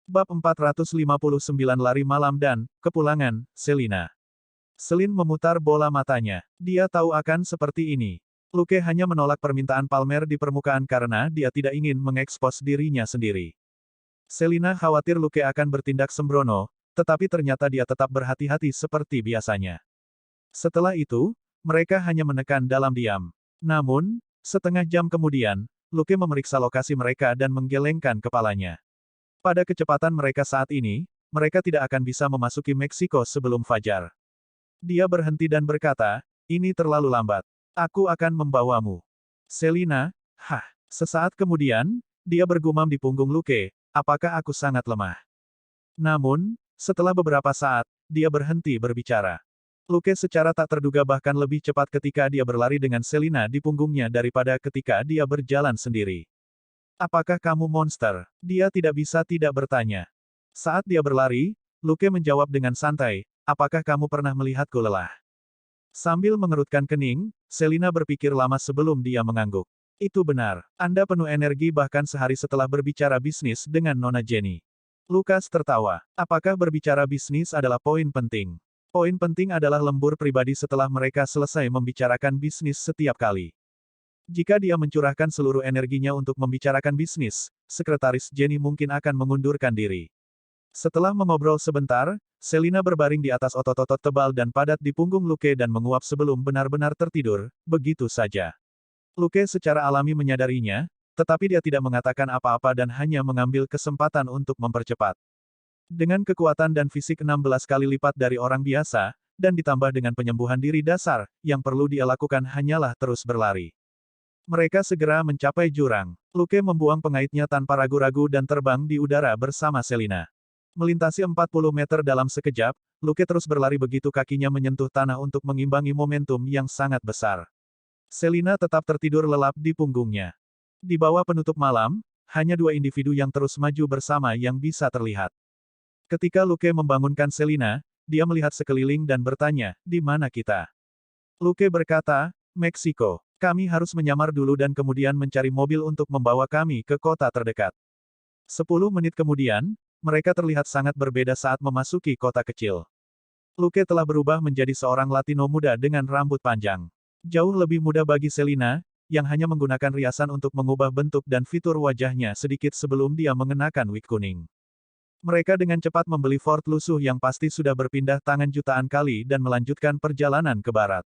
Bab 459 Lari Malam dan Kepulangan, Selina. Selin memutar bola matanya. Dia tahu akan seperti ini. Luke hanya menolak permintaan Palmer di permukaan karena dia tidak ingin mengekspos dirinya sendiri. Selina khawatir Luke akan bertindak sembrono, tetapi ternyata dia tetap berhati-hati seperti biasanya. Setelah itu, mereka hanya menekan dalam diam. Namun, setengah jam kemudian, Luke memeriksa lokasi mereka dan menggelengkan kepalanya. Pada kecepatan mereka saat ini, mereka tidak akan bisa memasuki Meksiko sebelum fajar. Dia berhenti dan berkata, ini terlalu lambat. Aku akan membawamu. Selina, hah. Sesaat kemudian, dia bergumam di punggung Luke, apakah aku sangat lemah? Namun, setelah beberapa saat, dia berhenti berbicara. Luke secara tak terduga bahkan lebih cepat ketika dia berlari dengan Selina di punggungnya daripada ketika dia berjalan sendiri. Apakah kamu monster? Dia tidak bisa tidak bertanya. Saat dia berlari, Luke menjawab dengan santai, apakah kamu pernah melihatku lelah? Sambil mengerutkan kening, Selina berpikir lama sebelum dia mengangguk. Itu benar. Anda penuh energi bahkan sehari setelah berbicara bisnis dengan Nona Jenny. Lukas tertawa. Apakah berbicara bisnis adalah poin penting? Poin penting adalah lembur pribadi setelah mereka selesai membicarakan bisnis setiap kali. Jika dia mencurahkan seluruh energinya untuk membicarakan bisnis, sekretaris Jenny mungkin akan mengundurkan diri. Setelah mengobrol sebentar, Selina berbaring di atas otot-otot tebal dan padat di punggung Luke dan menguap sebelum benar-benar tertidur, begitu saja. Luke secara alami menyadarinya, tetapi dia tidak mengatakan apa-apa dan hanya mengambil kesempatan untuk mempercepat. Dengan kekuatan dan fisik 16 kali lipat dari orang biasa, dan ditambah dengan penyembuhan diri dasar, yang perlu dia lakukan hanyalah terus berlari. Mereka segera mencapai jurang. Luke membuang pengaitnya tanpa ragu-ragu dan terbang di udara bersama Selina. Melintasi 40 meter dalam sekejap, Luke terus berlari begitu kakinya menyentuh tanah untuk mengimbangi momentum yang sangat besar. Selina tetap tertidur lelap di punggungnya. Di bawah penutup malam, hanya dua individu yang terus maju bersama yang bisa terlihat. Ketika Luke membangunkan Selina, dia melihat sekeliling dan bertanya, di mana kita? Luke berkata, Meksiko. Kami harus menyamar dulu dan kemudian mencari mobil untuk membawa kami ke kota terdekat. 10 menit kemudian, mereka terlihat sangat berbeda saat memasuki kota kecil. Luke telah berubah menjadi seorang Latino muda dengan rambut panjang. Jauh lebih mudah bagi Selina, yang hanya menggunakan riasan untuk mengubah bentuk dan fitur wajahnya sedikit sebelum dia mengenakan wig kuning. Mereka dengan cepat membeli Ford lusuh yang pasti sudah berpindah tangan jutaan kali dan melanjutkan perjalanan ke barat.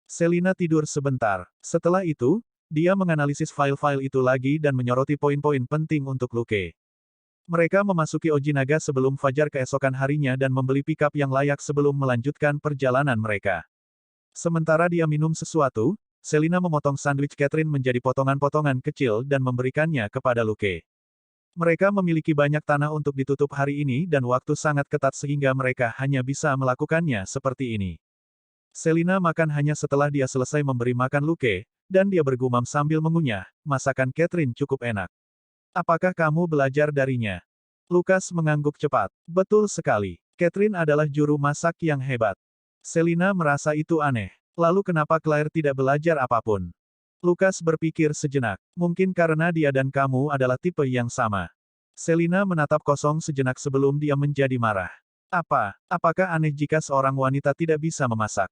Selina tidur sebentar. Setelah itu, dia menganalisis file-file itu lagi dan menyoroti poin-poin penting untuk Luke. Mereka memasuki Ojinaga sebelum fajar keesokan harinya dan membeli pickup yang layak sebelum melanjutkan perjalanan mereka. Sementara dia minum sesuatu, Selina memotong sandwich Catherine menjadi potongan-potongan kecil dan memberikannya kepada Luke. Mereka memiliki banyak tanah untuk ditutup hari ini dan waktu sangat ketat sehingga mereka hanya bisa melakukannya seperti ini. Selina makan hanya setelah dia selesai memberi makan Luke, dan dia bergumam sambil mengunyah, masakan Catherine cukup enak. Apakah kamu belajar darinya? Lukas mengangguk cepat. Betul sekali. Catherine adalah juru masak yang hebat. Selina merasa itu aneh. Lalu kenapa Claire tidak belajar apapun? Lukas berpikir sejenak. Mungkin karena dia dan kamu adalah tipe yang sama. Selina menatap kosong sejenak sebelum dia menjadi marah. Apakah aneh jika seorang wanita tidak bisa memasak?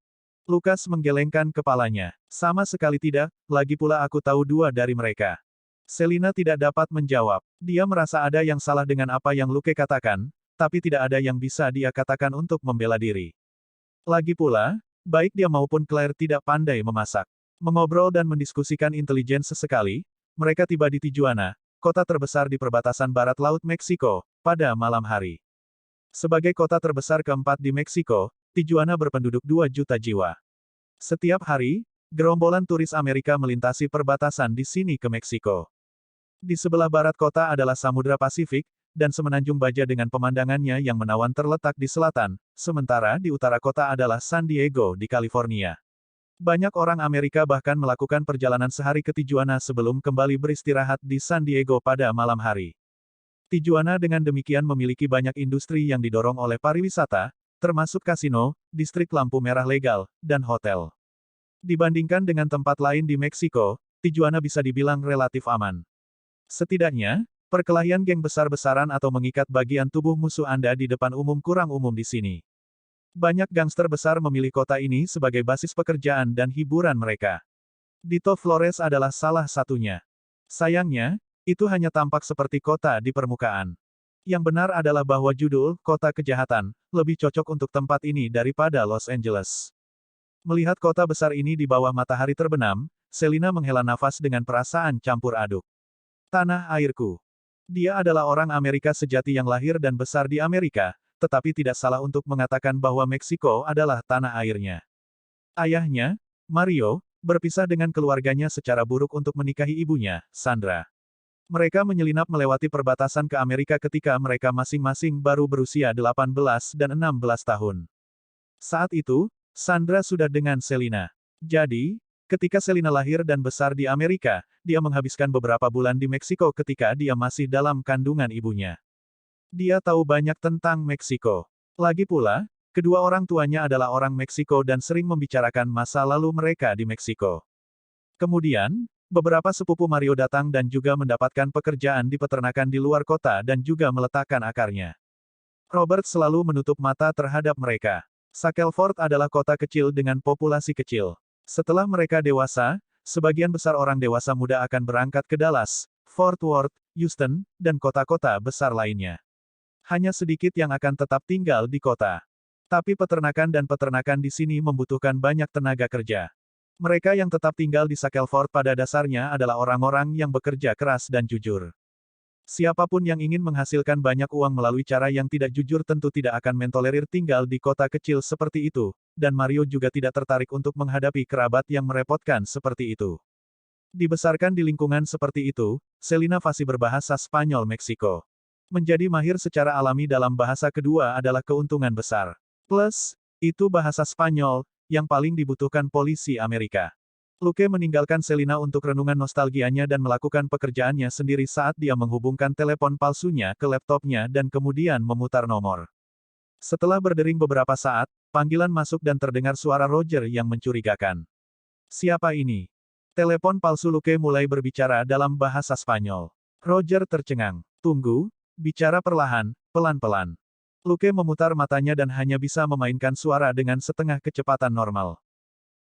Lukas menggelengkan kepalanya. Sama sekali tidak, lagi pula aku tahu dua dari mereka. Selina tidak dapat menjawab. Dia merasa ada yang salah dengan apa yang Luke katakan, tapi tidak ada yang bisa dia katakan untuk membela diri. Lagi pula, baik dia maupun Claire tidak pandai memasak. Mengobrol dan mendiskusikan intelijen sesekali, mereka tiba di Tijuana, kota terbesar di perbatasan barat Laut Meksiko, pada malam hari. Sebagai kota terbesar keempat di Meksiko, Tijuana berpenduduk 2 juta jiwa. Setiap hari, gerombolan turis Amerika melintasi perbatasan di sini ke Meksiko. Di sebelah barat kota adalah Samudra Pasifik, dan Semenanjung Baja dengan pemandangannya yang menawan terletak di selatan, sementara di utara kota adalah San Diego di California. Banyak orang Amerika bahkan melakukan perjalanan sehari ke Tijuana sebelum kembali beristirahat di San Diego pada malam hari. Tijuana dengan demikian memiliki banyak industri yang didorong oleh pariwisata, termasuk kasino, distrik lampu merah legal, dan hotel. Dibandingkan dengan tempat lain di Meksiko, Tijuana bisa dibilang relatif aman. Setidaknya, Perkelahian geng besar-besaran atau mengikat bagian tubuh musuh Anda di depan umum kurang umum di sini. Banyak gangster besar memilih kota ini sebagai basis pekerjaan dan hiburan mereka. Dito Flores adalah salah satunya. Sayangnya, itu hanya tampak seperti kota di permukaan. Yang benar adalah bahwa judul Kota Kejahatan lebih cocok untuk tempat ini daripada Los Angeles. Melihat kota besar ini di bawah matahari terbenam, Selina menghela nafas dengan perasaan campur aduk. Tanah airku. Dia adalah orang Amerika sejati yang lahir dan besar di Amerika, tetapi tidak salah untuk mengatakan bahwa Meksiko adalah tanah airnya. Ayahnya, Mario, berpisah dengan keluarganya secara buruk untuk menikahi ibunya, Sandra. Mereka menyelinap melewati perbatasan ke Amerika ketika mereka masing-masing baru berusia 18 dan 16 tahun. Saat itu, Sandra sudah dengan Selina. Jadi, ketika Selina lahir dan besar di Amerika, dia menghabiskan beberapa bulan di Meksiko ketika dia masih dalam kandungan ibunya. Dia tahu banyak tentang Meksiko. Lagi pula, kedua orang tuanya adalah orang Meksiko dan sering membicarakan masa lalu mereka di Meksiko. Kemudian, beberapa sepupu Mario datang dan juga mendapatkan pekerjaan di peternakan di luar kota dan juga meletakkan akarnya. Robert selalu menutup mata terhadap mereka. Shackelford adalah kota kecil dengan populasi kecil. Setelah mereka dewasa, sebagian besar orang dewasa muda akan berangkat ke Dallas, Fort Worth, Houston, dan kota-kota besar lainnya. Hanya sedikit yang akan tetap tinggal di kota. Tapi peternakan di sini membutuhkan banyak tenaga kerja. Mereka yang tetap tinggal di Shackelford pada dasarnya adalah orang-orang yang bekerja keras dan jujur. Siapapun yang ingin menghasilkan banyak uang melalui cara yang tidak jujur tentu tidak akan mentolerir tinggal di kota kecil seperti itu, dan Mario juga tidak tertarik untuk menghadapi kerabat yang merepotkan seperti itu. Dibesarkan di lingkungan seperti itu, Selina fasih berbahasa Spanyol Meksiko. Menjadi mahir secara alami dalam bahasa kedua adalah keuntungan besar. Plus, itu bahasa Spanyol, yang paling dibutuhkan polisi Amerika. Luke meninggalkan Selina untuk renungan nostalgianya dan melakukan pekerjaannya sendiri saat dia menghubungkan telepon palsunya ke laptopnya dan kemudian memutar nomor. Setelah berdering beberapa saat, panggilan masuk dan terdengar suara Roger yang mencurigakan. Siapa ini? Telepon palsu Luke mulai berbicara dalam bahasa Spanyol. Roger tercengang. Tunggu, bicara perlahan, pelan-pelan. Luke memutar matanya dan hanya bisa memainkan suara dengan setengah kecepatan normal.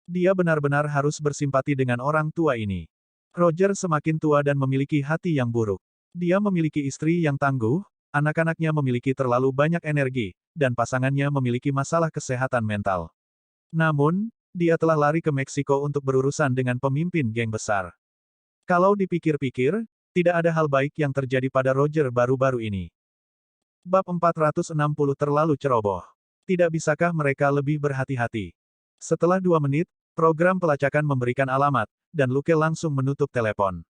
Dia benar-benar harus bersimpati dengan orang tua ini. Roger semakin tua dan memiliki hati yang buruk. Dia memiliki istri yang tangguh, anak-anaknya memiliki terlalu banyak energi, dan pasangannya memiliki masalah kesehatan mental. Namun, dia telah lari ke Meksiko untuk berurusan dengan pemimpin geng besar. Kalau dipikir-pikir, tidak ada hal baik yang terjadi pada Roger baru-baru ini. Bab 460 terlalu ceroboh. Tidak bisakah mereka lebih berhati-hati? Setelah 2 menit, program pelacakan memberikan alamat, dan Luke langsung menutup telepon.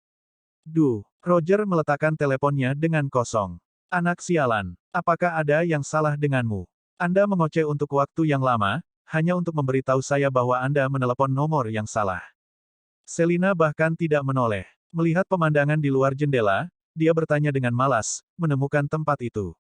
Roger meletakkan teleponnya dengan kosong. Anak sialan, apakah ada yang salah denganmu? Anda mengoceh untuk waktu yang lama, hanya untuk memberitahu saya bahwa Anda menelepon nomor yang salah. Selina bahkan tidak menoleh. Melihat pemandangan di luar jendela, dia bertanya dengan malas, menemukan tempat itu.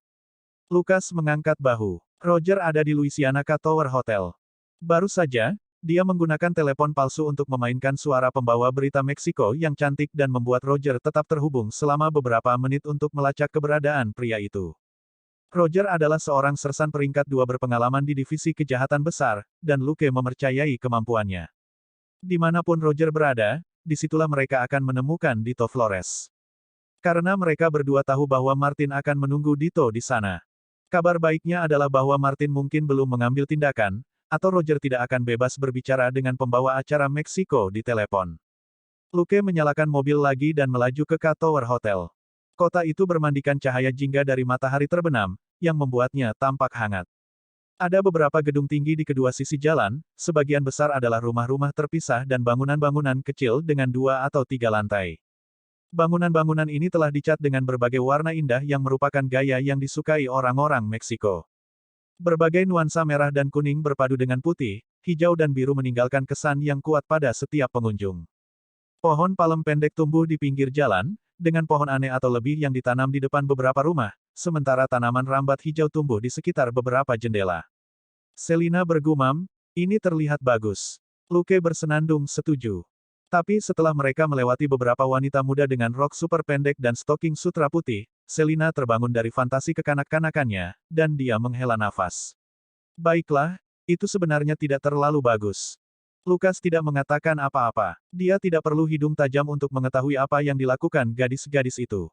Lucas mengangkat bahu. Roger ada di Louisiana Tower Hotel. Baru saja, dia menggunakan telepon palsu untuk memainkan suara pembawa berita Meksiko yang cantik dan membuat Roger tetap terhubung selama beberapa menit untuk melacak keberadaan pria itu. Roger adalah seorang sersan peringkat 2 berpengalaman di divisi kejahatan besar, dan Luke mempercayai kemampuannya. Dimanapun Roger berada, disitulah mereka akan menemukan Dito Flores. Karena mereka berdua tahu bahwa Martin akan menunggu Dito di sana. Kabar baiknya adalah bahwa Martin mungkin belum mengambil tindakan, atau Roger tidak akan bebas berbicara dengan pembawa acara Meksiko di telepon. Luke menyalakan mobil lagi dan melaju ke Tower Hotel. Kota itu bermandikan cahaya jingga dari matahari terbenam, yang membuatnya tampak hangat. Ada beberapa gedung tinggi di kedua sisi jalan, sebagian besar adalah rumah-rumah terpisah dan bangunan-bangunan kecil dengan 2 atau 3 lantai. Bangunan-bangunan ini telah dicat dengan berbagai warna indah yang merupakan gaya yang disukai orang-orang Meksiko. Berbagai nuansa merah dan kuning berpadu dengan putih, hijau dan biru meninggalkan kesan yang kuat pada setiap pengunjung. Pohon palem pendek tumbuh di pinggir jalan, dengan pohon aneh atau lebih yang ditanam di depan beberapa rumah, sementara tanaman rambat hijau tumbuh di sekitar beberapa jendela. Selina bergumam, ini terlihat bagus. Luke bersenandung setuju. Tapi setelah mereka melewati beberapa wanita muda dengan rok super pendek dan stoking sutra putih, Selina terbangun dari fantasi kekanak-kanakannya, dan dia menghela nafas. Baiklah, itu sebenarnya tidak terlalu bagus. Lukas tidak mengatakan apa-apa. Dia tidak perlu hidung tajam untuk mengetahui apa yang dilakukan gadis-gadis itu.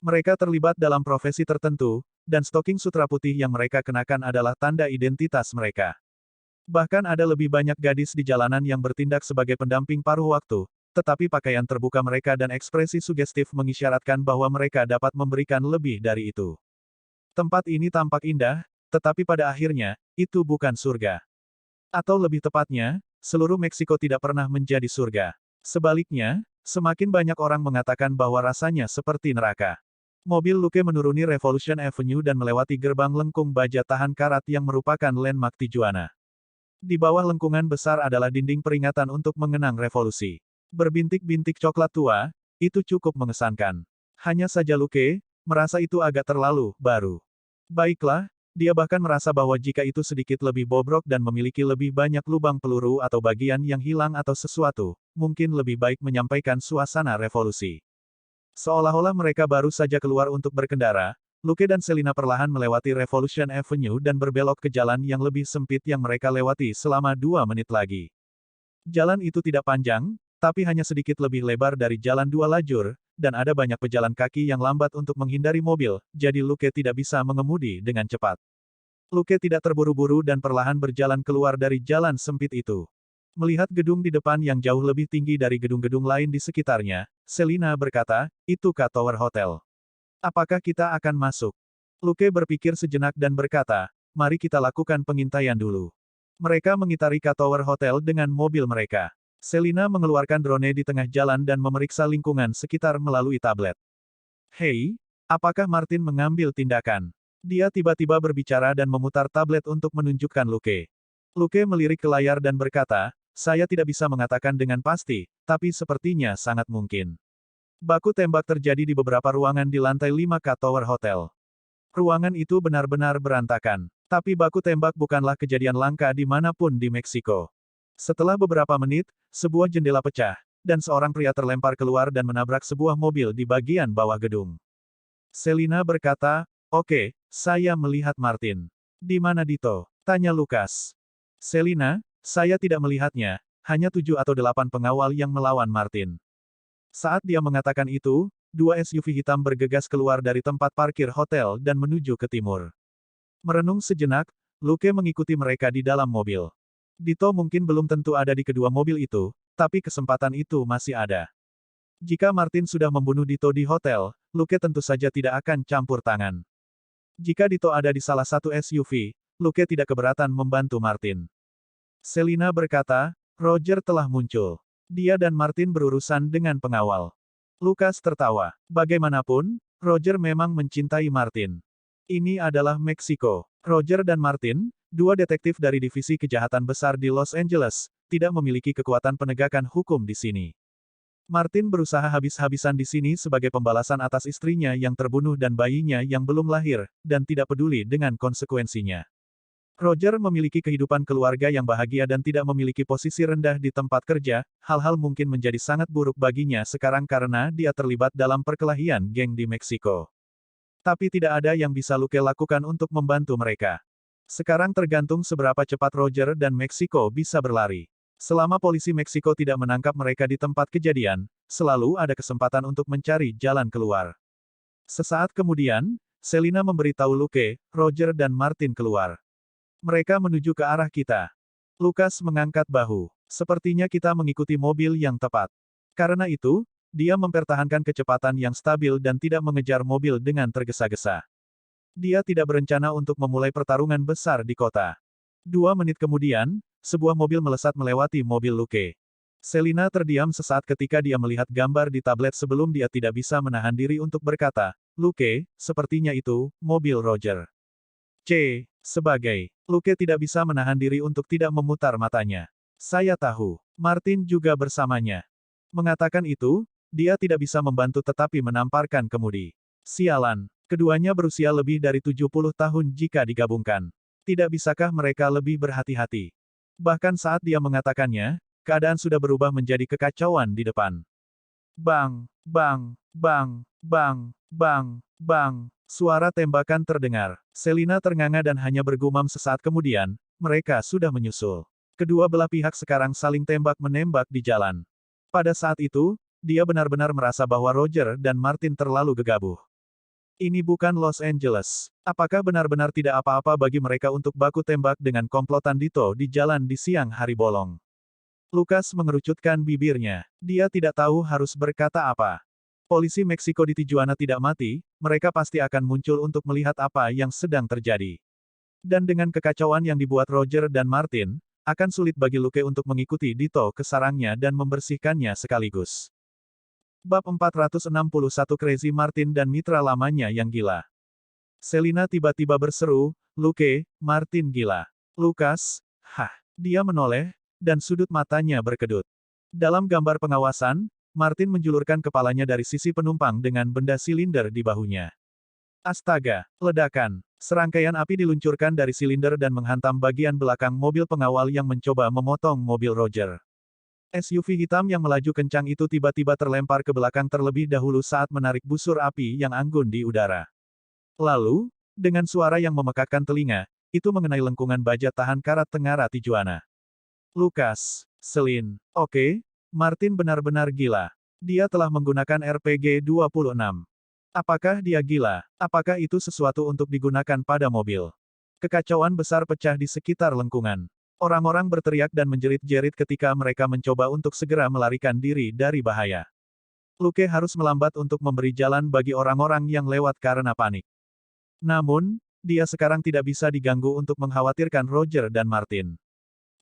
Mereka terlibat dalam profesi tertentu, dan stoking sutra putih yang mereka kenakan adalah tanda identitas mereka. Bahkan ada lebih banyak gadis di jalanan yang bertindak sebagai pendamping paruh waktu, tetapi pakaian terbuka mereka dan ekspresi sugestif mengisyaratkan bahwa mereka dapat memberikan lebih dari itu. Tempat ini tampak indah, tetapi pada akhirnya, itu bukan surga. Atau lebih tepatnya, seluruh Meksiko tidak pernah menjadi surga. Sebaliknya, semakin banyak orang mengatakan bahwa rasanya seperti neraka. Mobil Luke menuruni Revolution Avenue dan melewati gerbang lengkung baja tahan karat yang merupakan landmark Tijuana. Di bawah lengkungan besar adalah dinding peringatan untuk mengenang revolusi. Berbintik-bintik coklat tua, itu cukup mengesankan. Hanya saja Luke merasa itu agak terlalu baru. Baiklah, dia bahkan merasa bahwa jika itu sedikit lebih bobrok dan memiliki lebih banyak lubang peluru atau bagian yang hilang atau sesuatu, mungkin lebih baik menyampaikan suasana revolusi. Seolah-olah mereka baru saja keluar untuk berkendara, Luke dan Selina perlahan melewati Revolution Avenue dan berbelok ke jalan yang lebih sempit yang mereka lewati selama 2 menit lagi. Jalan itu tidak panjang, tapi hanya sedikit lebih lebar dari jalan 2 lajur, dan ada banyak pejalan kaki yang lambat untuk menghindari mobil, jadi Luke tidak bisa mengemudi dengan cepat. Luke tidak terburu-buru dan perlahan berjalan keluar dari jalan sempit itu. Melihat gedung di depan yang jauh lebih tinggi dari gedung-gedung lain di sekitarnya, Selina berkata, "Itu K-Tower Hotel. Apakah kita akan masuk?" Luke berpikir sejenak dan berkata, "Mari kita lakukan pengintaian dulu." Mereka mengitari K-Tower Hotel dengan mobil mereka. Selina mengeluarkan drone di tengah jalan dan memeriksa lingkungan sekitar melalui tablet. "Hei, apakah Martin mengambil tindakan?" Dia tiba-tiba berbicara dan memutar tablet untuk menunjukkan Luke. Luke melirik ke layar dan berkata, "Saya tidak bisa mengatakan dengan pasti, tapi sepertinya sangat mungkin." Baku tembak terjadi di beberapa ruangan di lantai 5 K-Tower Hotel. Ruangan itu benar-benar berantakan. Tapi baku tembak bukanlah kejadian langka dimanapun di Meksiko. Setelah beberapa menit, sebuah jendela pecah, dan seorang pria terlempar keluar dan menabrak sebuah mobil di bagian bawah gedung. Selina berkata, "Oke, saya melihat Martin." "Di mana Dito?" tanya Lukas. Selina, "Saya tidak melihatnya, hanya 7 atau 8 pengawal yang melawan Martin." Saat dia mengatakan itu, 2 SUV hitam bergegas keluar dari tempat parkir hotel dan menuju ke timur. Merenung sejenak, Luke mengikuti mereka di dalam mobil. Dito mungkin belum tentu ada di kedua mobil itu, tapi kesempatan itu masih ada. Jika Martin sudah membunuh Dito di hotel, Luke tentu saja tidak akan campur tangan. Jika Dito ada di salah satu SUV, Luke tidak keberatan membantu Martin. Selina berkata, "Roger telah muncul. Dia dan Martin berurusan dengan pengawal." Lukas tertawa. Bagaimanapun, Roger memang mencintai Martin. Ini adalah Meksiko. Roger dan Martin, 2 detektif dari Divisi Kejahatan Besar di Los Angeles, tidak memiliki kekuatan penegakan hukum di sini. Martin berusaha habis-habisan di sini sebagai pembalasan atas istrinya yang terbunuh dan bayinya yang belum lahir, dan tidak peduli dengan konsekuensinya. Roger memiliki kehidupan keluarga yang bahagia dan tidak memiliki posisi rendah di tempat kerja, hal-hal mungkin menjadi sangat buruk baginya sekarang karena dia terlibat dalam perkelahian geng di Meksiko. Tapi tidak ada yang bisa Luke lakukan untuk membantu mereka. Sekarang tergantung seberapa cepat Roger dan Meksiko bisa berlari. Selama polisi Meksiko tidak menangkap mereka di tempat kejadian, selalu ada kesempatan untuk mencari jalan keluar. Sesaat kemudian, Selina memberitahu Luke, Roger dan Martin keluar. "Mereka menuju ke arah kita." Lukas mengangkat bahu. "Sepertinya kita mengikuti mobil yang tepat." Karena itu, dia mempertahankan kecepatan yang stabil dan tidak mengejar mobil dengan tergesa-gesa. Dia tidak berencana untuk memulai pertarungan besar di kota. 2 menit kemudian, sebuah mobil melesat melewati mobil Luke. Selina terdiam sesaat ketika dia melihat gambar di tablet sebelum dia tidak bisa menahan diri untuk berkata, "Luke, sepertinya itu, mobil Roger." Sebagai Luke tidak bisa menahan diri untuk tidak memutar matanya. "Saya tahu. Martin juga bersamanya." Mengatakan itu, dia tidak bisa membantu tetapi menamparkan kemudi. Sialan. Keduanya berusia lebih dari 70 tahun jika digabungkan. Tidak bisakah mereka lebih berhati-hati? Bahkan saat dia mengatakannya, keadaan sudah berubah menjadi kekacauan di depan. Bang, bang, bang, bang, bang, bang. Suara tembakan terdengar. Selina ternganga dan hanya bergumam sesaat kemudian, mereka sudah menyusul. Kedua belah pihak sekarang saling tembak-menembak di jalan. Pada saat itu, dia benar-benar merasa bahwa Roger dan Martin terlalu gegabah. Ini bukan Los Angeles. Apakah benar-benar tidak apa-apa bagi mereka untuk baku tembak dengan komplotan Dito di jalan di siang hari bolong? Lukas mengerucutkan bibirnya. Dia tidak tahu harus berkata apa. Polisi Meksiko di Tijuana tidak mati, mereka pasti akan muncul untuk melihat apa yang sedang terjadi. Dan dengan kekacauan yang dibuat Roger dan Martin, akan sulit bagi Luke untuk mengikuti Dito ke sarangnya dan membersihkannya sekaligus. Bab 461 Crazy Martin dan mitra lamanya yang gila. Selina tiba-tiba berseru, "Luke, Martin gila." Lukas, hah, dia menoleh, dan sudut matanya berkedut. Dalam gambar pengawasan, Martin menjulurkan kepalanya dari sisi penumpang dengan benda silinder di bahunya. Astaga, ledakan. Serangkaian api diluncurkan dari silinder dan menghantam bagian belakang mobil pengawal yang mencoba memotong mobil Roger. SUV hitam yang melaju kencang itu tiba-tiba terlempar ke belakang terlebih dahulu saat menarik busur api yang anggun di udara. Lalu, dengan suara yang memekakkan telinga, itu mengenai lengkungan baja tahan karat Tengara Tijuana. Lukas, Selin, oke, Martin benar-benar gila. Dia telah menggunakan RPG-26. Apakah dia gila? Apakah itu sesuatu untuk digunakan pada mobil? Kekacauan besar pecah di sekitar lengkungan. Orang-orang berteriak dan menjerit-jerit ketika mereka mencoba untuk segera melarikan diri dari bahaya. Luke harus melambat untuk memberi jalan bagi orang-orang yang lewat karena panik. Namun, dia sekarang tidak bisa diganggu untuk mengkhawatirkan Roger dan Martin.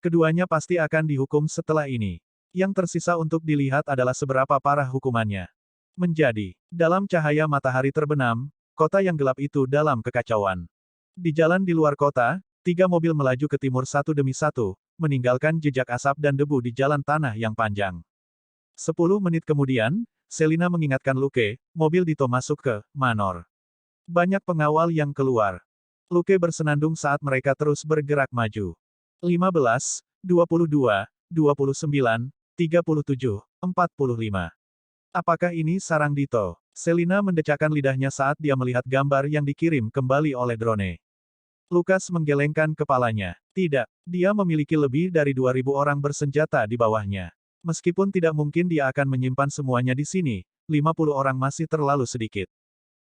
Keduanya pasti akan dihukum setelah ini. Yang tersisa untuk dilihat adalah seberapa parah hukumannya. Menjadi, dalam cahaya matahari terbenam, kota yang gelap itu dalam kekacauan. Di jalan di luar kota, 3 mobil melaju ke timur satu demi satu, meninggalkan jejak asap dan debu di jalan tanah yang panjang. 10 menit kemudian, Selina mengingatkan Luke, mobil Dito masuk ke Manor. Banyak pengawal yang keluar. Luke bersenandung saat mereka terus bergerak maju. 15, 22, 29, 37, 45. Apakah ini sarang Dito? Selina mendecakkan lidahnya saat dia melihat gambar yang dikirim kembali oleh drone. Lukas menggelengkan kepalanya. Tidak, dia memiliki lebih dari 2.000 orang bersenjata di bawahnya. Meskipun tidak mungkin dia akan menyimpan semuanya di sini, 50 orang masih terlalu sedikit.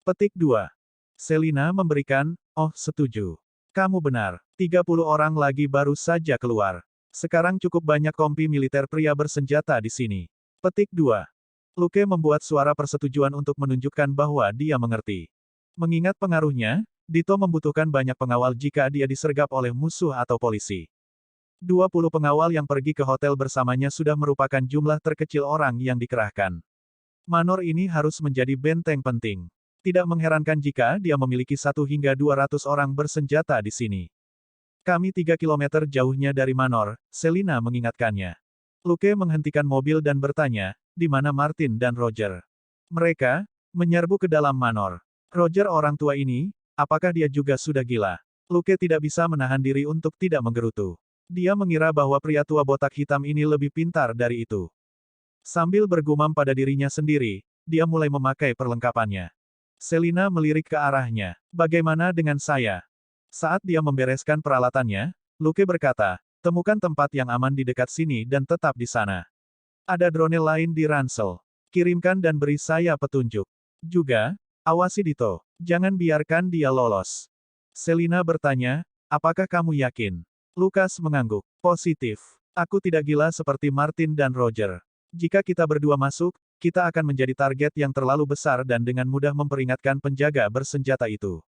Petik 2. Selina memberikan, "Oh, setuju. Kamu benar, 30 orang lagi baru saja keluar. Sekarang cukup banyak kompi militer pria bersenjata di sini." Petik 2. Luke membuat suara persetujuan untuk menunjukkan bahwa dia mengerti. Mengingat pengaruhnya, Dito membutuhkan banyak pengawal jika dia disergap oleh musuh atau polisi. 20 pengawal yang pergi ke hotel bersamanya sudah merupakan jumlah terkecil orang yang dikerahkan. Manor ini harus menjadi benteng penting. Tidak mengherankan jika dia memiliki 1 hingga 200 orang bersenjata di sini. Kami 3 kilometer jauhnya dari Manor, Selina mengingatkannya. Luke menghentikan mobil dan bertanya, di mana Martin dan Roger? Mereka menyerbu ke dalam Manor. Roger orang tua ini, apakah dia juga sudah gila? Luke tidak bisa menahan diri untuk tidak menggerutu. Dia mengira bahwa pria tua botak hitam ini lebih pintar dari itu. Sambil bergumam pada dirinya sendiri, dia mulai memakai perlengkapannya. Selina melirik ke arahnya. Bagaimana dengan saya? Saat dia membereskan peralatannya, Luke berkata, temukan tempat yang aman di dekat sini dan tetap di sana. Ada drone lain di ransel. Kirimkan dan beri saya petunjuk. Juga, awasi Dito. Jangan biarkan dia lolos. Selina bertanya, apakah kamu yakin? Lukas mengangguk. Positif. Aku tidak gila seperti Martin dan Roger. Jika kita berdua masuk, kita akan menjadi target yang terlalu besar dan dengan mudah memperingatkan penjaga bersenjata itu.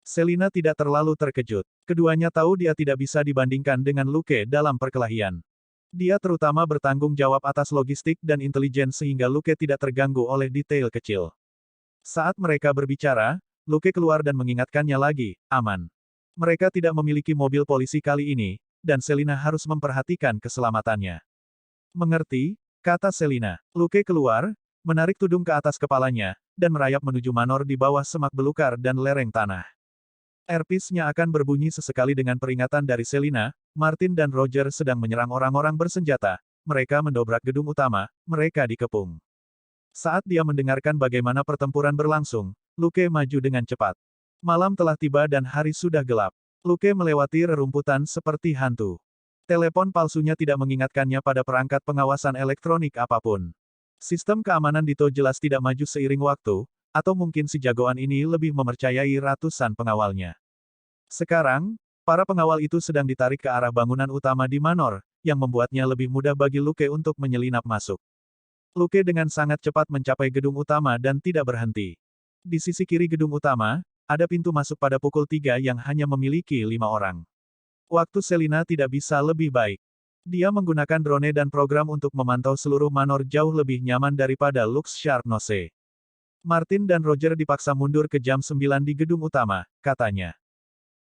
Selina tidak terlalu terkejut. Keduanya tahu dia tidak bisa dibandingkan dengan Luke dalam perkelahian. Dia terutama bertanggung jawab atas logistik dan intelijen sehingga Luke tidak terganggu oleh detail kecil. Saat mereka berbicara, Luke keluar dan mengingatkannya lagi, aman. Mereka tidak memiliki mobil polisi kali ini, dan Selina harus memperhatikan keselamatannya. Mengerti, kata Selina. Luke keluar, menarik tudung ke atas kepalanya, dan merayap menuju Manor di bawah semak belukar dan lereng tanah. Earpiece-nya akan berbunyi sesekali dengan peringatan dari Selina, Martin dan Roger sedang menyerang orang-orang bersenjata, mereka mendobrak gedung utama, mereka dikepung. Saat dia mendengarkan bagaimana pertempuran berlangsung, Luke maju dengan cepat. Malam telah tiba dan hari sudah gelap. Luke melewati rerumputan seperti hantu. Telepon palsunya tidak mengingatkannya pada perangkat pengawasan elektronik apapun. Sistem keamanan Dito jelas tidak maju seiring waktu, atau mungkin si jagoan ini lebih memercayai ratusan pengawalnya. Sekarang, para pengawal itu sedang ditarik ke arah bangunan utama di Manor, yang membuatnya lebih mudah bagi Luke untuk menyelinap masuk. Luke dengan sangat cepat mencapai gedung utama dan tidak berhenti. Di sisi kiri gedung utama, ada pintu masuk pada pukul 3 yang hanya memiliki 5 orang. Waktu Selina tidak bisa lebih baik. Dia menggunakan drone dan program untuk memantau seluruh Manor jauh lebih nyaman daripada Lux Sharpnose. Martin dan Roger dipaksa mundur ke jam 9 di gedung utama, katanya.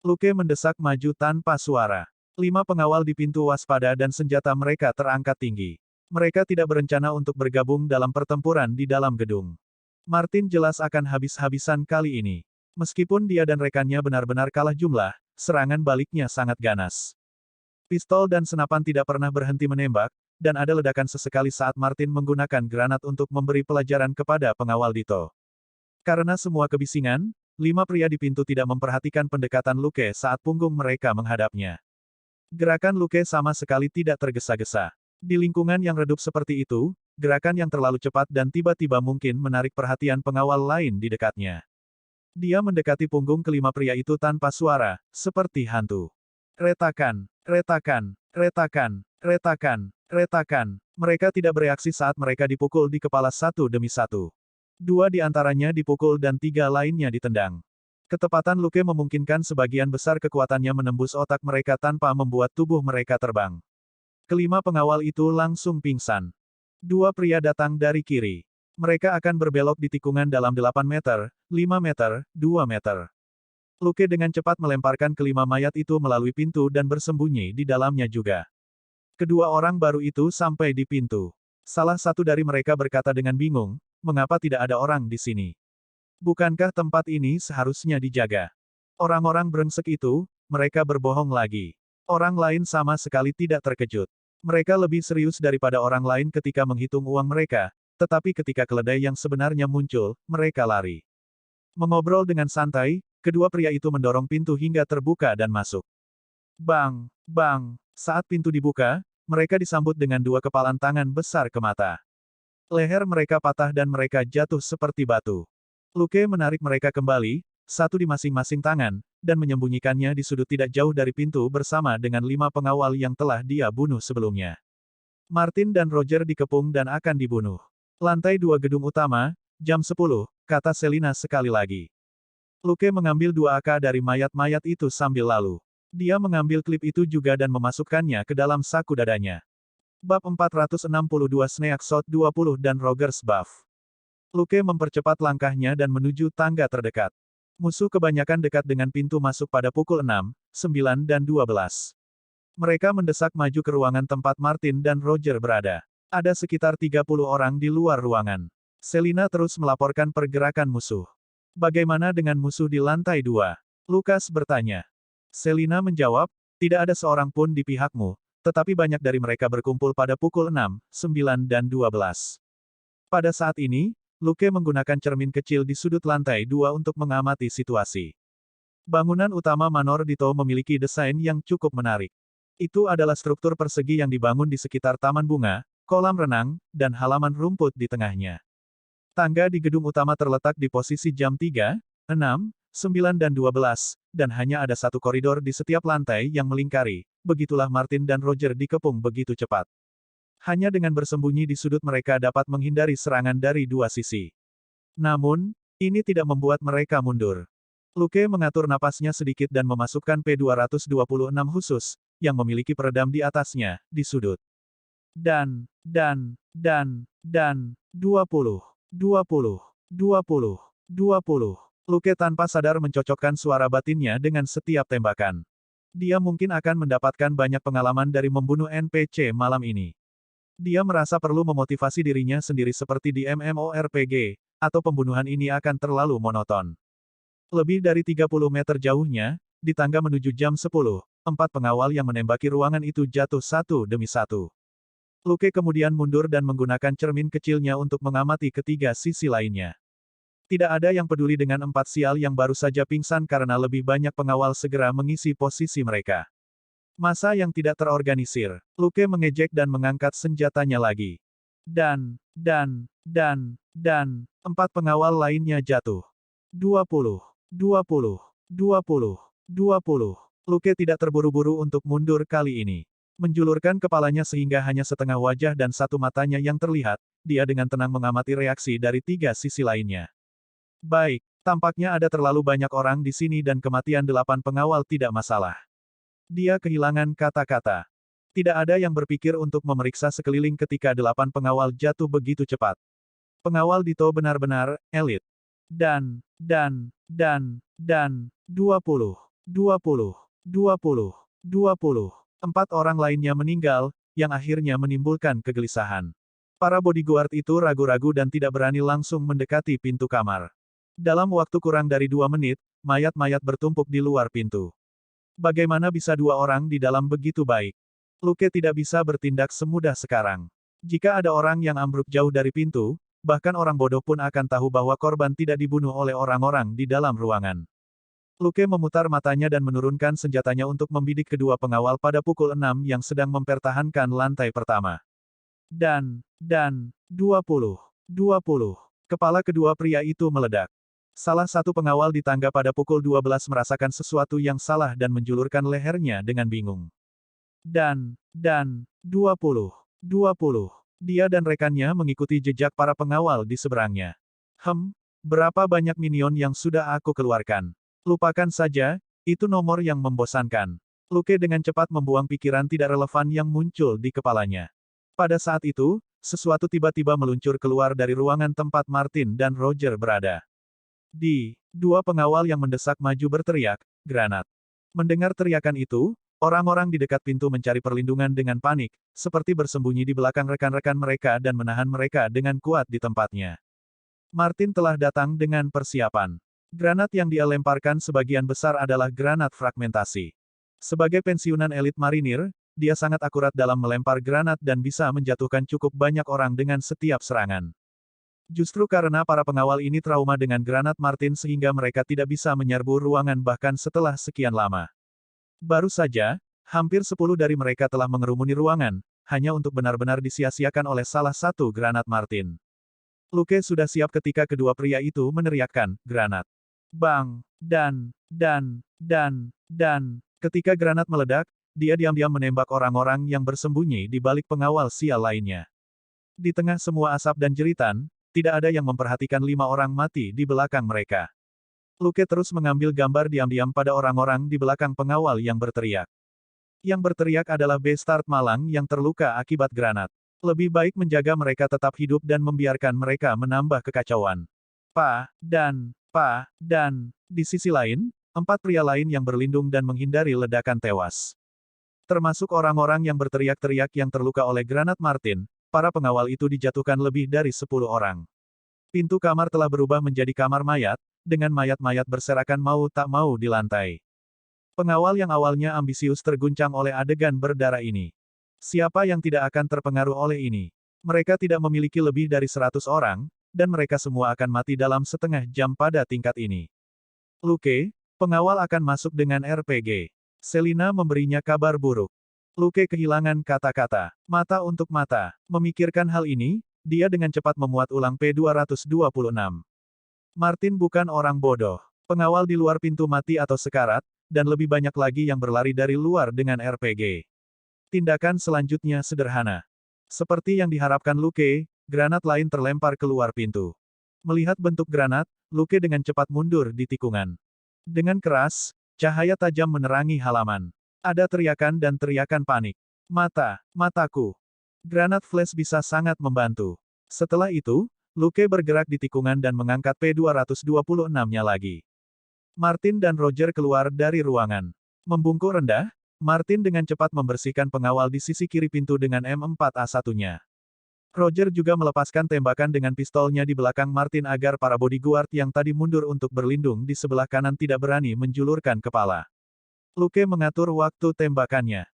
Luke mendesak maju tanpa suara. 5 pengawal di pintu waspada dan senjata mereka terangkat tinggi. Mereka tidak berencana untuk bergabung dalam pertempuran di dalam gedung. Martin jelas akan habis-habisan kali ini. Meskipun dia dan rekannya benar-benar kalah jumlah, serangan baliknya sangat ganas. Pistol dan senapan tidak pernah berhenti menembak, dan ada ledakan sesekali saat Martin menggunakan granat untuk memberi pelajaran kepada pengawal Dito. Karena semua kebisingan, 5 pria di pintu tidak memperhatikan pendekatan Luke saat punggung mereka menghadapnya. Gerakan Luke sama sekali tidak tergesa-gesa. Di lingkungan yang redup seperti itu, gerakan yang terlalu cepat dan tiba-tiba mungkin menarik perhatian pengawal lain di dekatnya. Dia mendekati punggung kelima pria itu tanpa suara, seperti hantu. Retakan, retakan, retakan, retakan, retakan. Mereka tidak bereaksi saat mereka dipukul di kepala satu demi satu. 2 di antaranya dipukul dan 3 lainnya ditendang. Ketepatan Luke memungkinkan sebagian besar kekuatannya menembus otak mereka tanpa membuat tubuh mereka terbang. Kelima pengawal itu langsung pingsan. 2 pria datang dari kiri. Mereka akan berbelok di tikungan dalam 8 meter, 5 meter, 2 meter. Luke dengan cepat melemparkan kelima mayat itu melalui pintu dan bersembunyi di dalamnya juga. Kedua orang baru itu sampai di pintu. Salah satu dari mereka berkata dengan bingung, mengapa tidak ada orang di sini? Bukankah tempat ini seharusnya dijaga? Orang-orang brengsek itu, mereka berbohong lagi. Orang lain sama sekali tidak terkejut. Mereka lebih serius daripada orang lain ketika menghitung uang mereka, tetapi ketika keledai yang sebenarnya muncul, mereka lari. Mengobrol dengan santai, kedua pria itu mendorong pintu hingga terbuka dan masuk. Bang, bang, saat pintu dibuka, mereka disambut dengan 2 kepalan tangan besar ke mata. Leher mereka patah dan mereka jatuh seperti batu. Luke menarik mereka kembali, satu di masing-masing tangan, dan menyembunyikannya di sudut tidak jauh dari pintu bersama dengan 5 pengawal yang telah dia bunuh sebelumnya. Martin dan Roger dikepung dan akan dibunuh. Lantai 2 gedung utama, jam 10, kata Selina sekali lagi. Luke mengambil 2 AK dari mayat-mayat itu sambil lalu. Dia mengambil klip itu juga dan memasukkannya ke dalam saku dadanya. Bab 462 Snack Shot 20 dan Roger's Buff. Luke mempercepat langkahnya dan menuju tangga terdekat. Musuh kebanyakan dekat dengan pintu masuk pada pukul 6, 9 dan 12. Mereka mendesak maju ke ruangan tempat Martin dan Roger berada. Ada sekitar 30 orang di luar ruangan. Selina terus melaporkan pergerakan musuh. Bagaimana dengan musuh di lantai 2? Lukas bertanya. Selina menjawab, tidak ada seorang pun di pihakmu, tetapi banyak dari mereka berkumpul pada pukul 6, 9 dan 12. Pada saat ini, Luke menggunakan cermin kecil di sudut lantai 2 untuk mengamati situasi. Bangunan utama Manor Dito memiliki desain yang cukup menarik. Itu adalah struktur persegi yang dibangun di sekitar taman bunga, kolam renang, dan halaman rumput di tengahnya. Tangga di gedung utama terletak di posisi jam 3, 6, 9 dan 12, dan hanya ada satu koridor di setiap lantai yang melingkari. Begitulah Martin dan Roger dikepung begitu cepat. Hanya dengan bersembunyi di sudut mereka dapat menghindari serangan dari 2 sisi. Namun, ini tidak membuat mereka mundur. Luke mengatur napasnya sedikit dan memasukkan P226 khusus, yang memiliki peredam di atasnya, di sudut. Dan, 20, 20, 20, 20. Luke tanpa sadar mencocokkan suara batinnya dengan setiap tembakan. Dia mungkin akan mendapatkan banyak pengalaman dari membunuh NPC malam ini. Dia merasa perlu memotivasi dirinya sendiri seperti di MMORPG, atau pembunuhan ini akan terlalu monoton. Lebih dari 30 meter jauhnya, di tangga menuju jam 10, 4 pengawal yang menembaki ruangan itu jatuh satu demi satu. Luke kemudian mundur dan menggunakan cermin kecilnya untuk mengamati ketiga sisi lainnya. Tidak ada yang peduli dengan empat sial yang baru saja pingsan karena lebih banyak pengawal segera mengisi posisi mereka. Massa yang tidak terorganisir. Luke mengejek dan mengangkat senjatanya lagi. Dan, empat pengawal lainnya jatuh. 20, 20, 20, 20. Luke tidak terburu-buru untuk mundur kali ini. Menjulurkan kepalanya sehingga hanya setengah wajah dan satu matanya yang terlihat, dia dengan tenang mengamati reaksi dari tiga sisi lainnya. Baik, tampaknya ada terlalu banyak orang di sini dan kematian 8 pengawal tidak masalah. Dia kehilangan kata-kata. Tidak ada yang berpikir untuk memeriksa sekeliling ketika 8 pengawal jatuh begitu cepat. Pengawal Dito benar-benar elit. Dan, 20, 20, 20, 20. Empat orang lainnya meninggal, yang akhirnya menimbulkan kegelisahan. Para bodyguard itu ragu-ragu dan tidak berani langsung mendekati pintu kamar. Dalam waktu kurang dari 2 menit, mayat-mayat bertumpuk di luar pintu. Bagaimana bisa 2 orang di dalam begitu baik? Luke tidak bisa bertindak semudah sekarang. Jika ada orang yang ambruk jauh dari pintu, bahkan orang bodoh pun akan tahu bahwa korban tidak dibunuh oleh orang-orang di dalam ruangan. Luke memutar matanya dan menurunkan senjatanya untuk membidik kedua pengawal pada pukul 6 yang sedang mempertahankan lantai pertama. Dan, 20, 20. Kepala kedua pria itu meledak. Salah satu pengawal di tangga pada pukul 12 merasakan sesuatu yang salah dan menjulurkan lehernya dengan bingung. Dan, 20, 20. Dia dan rekannya mengikuti jejak para pengawal di seberangnya. Berapa banyak minion yang sudah aku keluarkan? Lupakan saja, itu nomor yang membosankan. Luke dengan cepat membuang pikiran tidak relevan yang muncul di kepalanya. Pada saat itu, sesuatu tiba-tiba meluncur keluar dari ruangan tempat Martin dan Roger berada. Dua pengawal yang mendesak maju berteriak, "Granat!" Mendengar teriakan itu, orang-orang di dekat pintu mencari perlindungan dengan panik, seperti bersembunyi di belakang rekan-rekan mereka dan menahan mereka dengan kuat di tempatnya. Martin telah datang dengan persiapan. Granat yang dia lemparkan sebagian besar adalah granat fragmentasi. Sebagai pensiunan elit marinir, dia sangat akurat dalam melempar granat dan bisa menjatuhkan cukup banyak orang dengan setiap serangan. Justru karena para pengawal ini trauma dengan granat Martin sehingga mereka tidak bisa menyerbu ruangan bahkan setelah sekian lama. Baru saja, hampir 10 dari mereka telah mengerumuni ruangan, hanya untuk benar-benar disia-siakan oleh salah satu granat Martin. Luke sudah siap ketika kedua pria itu meneriakkan, "Granat!" Bang! Dan, ketika granat meledak, dia diam-diam menembak orang-orang yang bersembunyi di balik pengawal sial lainnya. Di tengah semua asap dan jeritan, tidak ada yang memperhatikan 5 orang mati di belakang mereka. Luke terus mengambil gambar diam-diam pada orang-orang di belakang pengawal yang berteriak. Yang berteriak adalah Bastard Malang yang terluka akibat granat. Lebih baik menjaga mereka tetap hidup dan membiarkan mereka menambah kekacauan. Di sisi lain, 4 pria lain yang berlindung dan menghindari ledakan tewas. Termasuk orang-orang yang berteriak-teriak yang terluka oleh granat Martin, para pengawal itu dijatuhkan lebih dari 10 orang. Pintu kamar telah berubah menjadi kamar mayat, dengan mayat-mayat berserakan mau tak mau di lantai. Pengawal yang awalnya ambisius terguncang oleh adegan berdarah ini. Siapa yang tidak akan terpengaruh oleh ini? Mereka tidak memiliki lebih dari 100 orang, dan mereka semua akan mati dalam setengah jam pada tingkat ini. Luke, pengawal akan masuk dengan RPG. Selina memberinya kabar buruk. Luke kehilangan kata-kata. Mata untuk mata. Memikirkan hal ini, dia dengan cepat memuat ulang P226. Martin bukan orang bodoh. Pengawal di luar pintu mati atau sekarat, dan lebih banyak lagi yang berlari dari luar dengan RPG. Tindakan selanjutnya sederhana. Seperti yang diharapkan Luke, granat lain terlempar keluar pintu. Melihat bentuk granat, Luke dengan cepat mundur di tikungan. Dengan keras, cahaya tajam menerangi halaman. Ada teriakan dan teriakan panik. Mataku. Granat flash bisa sangat membantu. Setelah itu, Luke bergerak di tikungan dan mengangkat P226-nya lagi. Martin dan Roger keluar dari ruangan. Membungkuk rendah, Martin dengan cepat membersihkan pengawal di sisi kiri pintu dengan M4A1-nya. Roger juga melepaskan tembakan dengan pistolnya di belakang Martin agar para bodyguard yang tadi mundur untuk berlindung di sebelah kanan tidak berani menjulurkan kepala. Luke mengatur waktu tembakannya.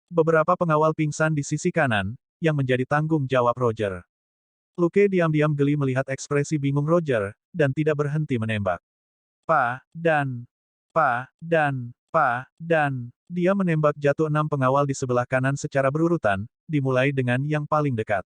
Beberapa pengawal pingsan di sisi kanan, yang menjadi tanggung jawab Roger. Luke diam-diam geli melihat ekspresi bingung Roger, dan tidak berhenti menembak. Pa, dan, dia menembak jatuh 6 pengawal di sebelah kanan secara berurutan, dimulai dengan yang paling dekat.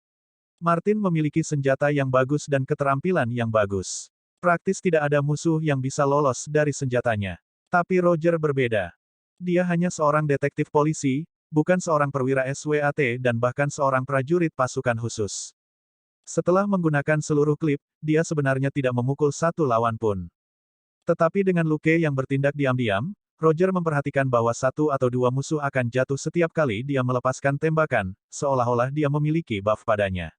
Martin memiliki senjata yang bagus dan keterampilan yang bagus. Praktis tidak ada musuh yang bisa lolos dari senjatanya. Tapi Roger berbeda. Dia hanya seorang detektif polisi, bukan seorang perwira SWAT dan bahkan seorang prajurit pasukan khusus. Setelah menggunakan seluruh klip, dia sebenarnya tidak memukul satu lawan pun. Tetapi dengan Luke yang bertindak diam-diam, Roger memperhatikan bahwa satu atau dua musuh akan jatuh setiap kali dia melepaskan tembakan, seolah-olah dia memiliki buff padanya.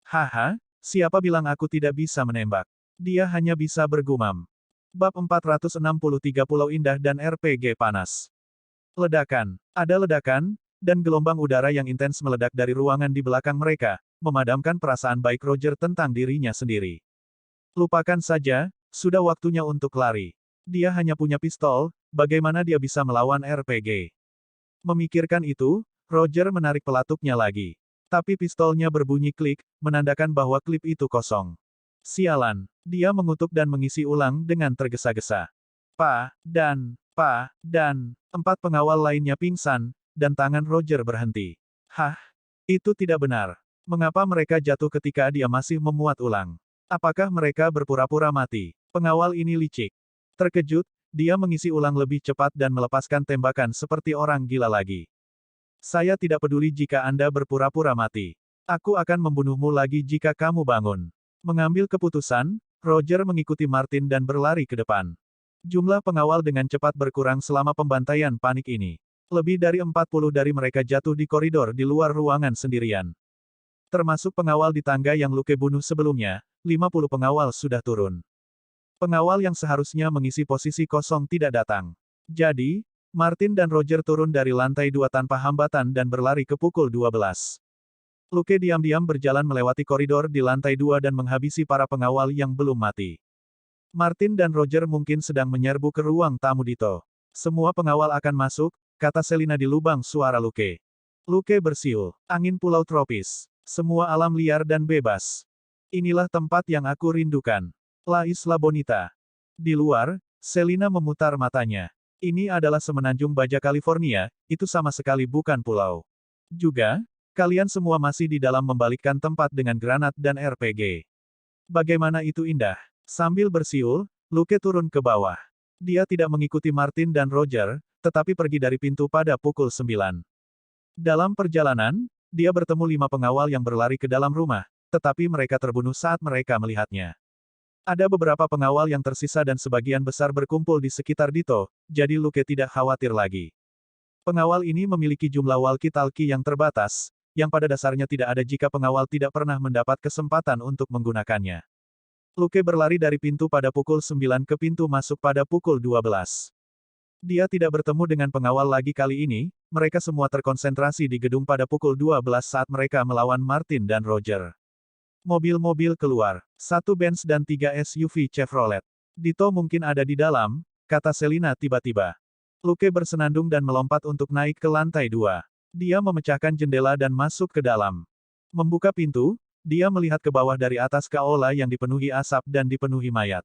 Haha, siapa bilang aku tidak bisa menembak? Dia hanya bisa bergumam. Bab 463 Pulau Indah dan RPG Panas. Ledakan. Ada ledakan, dan gelombang udara yang intens meledak dari ruangan di belakang mereka, memadamkan perasaan baik Roger tentang dirinya sendiri. Lupakan saja, sudah waktunya untuk lari. Dia hanya punya pistol, bagaimana dia bisa melawan RPG? Memikirkan itu, Roger menarik pelatuknya lagi. Tapi pistolnya berbunyi klik, menandakan bahwa klip itu kosong. Sialan. Dia mengutuk dan mengisi ulang dengan tergesa-gesa. Empat pengawal lainnya pingsan, dan tangan Roger berhenti. Hah? Itu tidak benar. Mengapa mereka jatuh ketika dia masih memuat ulang? Apakah mereka berpura-pura mati? Pengawal ini licik. Terkejut, dia mengisi ulang lebih cepat dan melepaskan tembakan seperti orang gila lagi. Saya tidak peduli jika Anda berpura-pura mati. Aku akan membunuhmu lagi jika kamu bangun. Mengambil keputusan, Roger mengikuti Martin dan berlari ke depan. Jumlah pengawal dengan cepat berkurang selama pembantaian panik ini. Lebih dari 40 dari mereka jatuh di koridor di luar ruangan sendirian. Termasuk pengawal di tangga yang Luke bunuh sebelumnya, 50 pengawal sudah turun. Pengawal yang seharusnya mengisi posisi kosong tidak datang. Jadi, Martin dan Roger turun dari lantai 2 tanpa hambatan dan berlari ke pukul 12. Luke diam-diam berjalan melewati koridor di lantai 2 dan menghabisi para pengawal yang belum mati. Martin dan Roger mungkin sedang menyerbu ke ruang tamu Dito. Semua pengawal akan masuk, kata Selina di lubang suara Luke. Luke bersiul. Angin pulau tropis. Semua alam liar dan bebas. Inilah tempat yang aku rindukan. La Isla Bonita. Di luar, Selina memutar matanya. Ini adalah semenanjung Baja California, itu sama sekali bukan pulau. Juga, kalian semua masih di dalam membalikkan tempat dengan granat dan RPG. Bagaimana itu indah. Sambil bersiul, Luke turun ke bawah. Dia tidak mengikuti Martin dan Roger, tetapi pergi dari pintu pada pukul 9. Dalam perjalanan, dia bertemu 5 pengawal yang berlari ke dalam rumah, tetapi mereka terbunuh saat mereka melihatnya. Ada beberapa pengawal yang tersisa dan sebagian besar berkumpul di sekitar Dito, jadi Luke tidak khawatir lagi. Pengawal ini memiliki jumlah walkie-talkie yang terbatas, yang pada dasarnya tidak ada jika pengawal tidak pernah mendapat kesempatan untuk menggunakannya. Luke berlari dari pintu pada pukul 9 ke pintu masuk pada pukul 12. Dia tidak bertemu dengan pengawal lagi kali ini, mereka semua terkonsentrasi di gedung pada pukul 12 saat mereka melawan Martin dan Roger. Mobil-mobil keluar. 1 Benz dan 3 SUV Chevrolet. Dito mungkin ada di dalam, kata Selina tiba-tiba. Luke bersenandung dan melompat untuk naik ke lantai 2. Dia memecahkan jendela dan masuk ke dalam. Membuka pintu, dia melihat ke bawah dari atas ke aula yang dipenuhi asap dan dipenuhi mayat.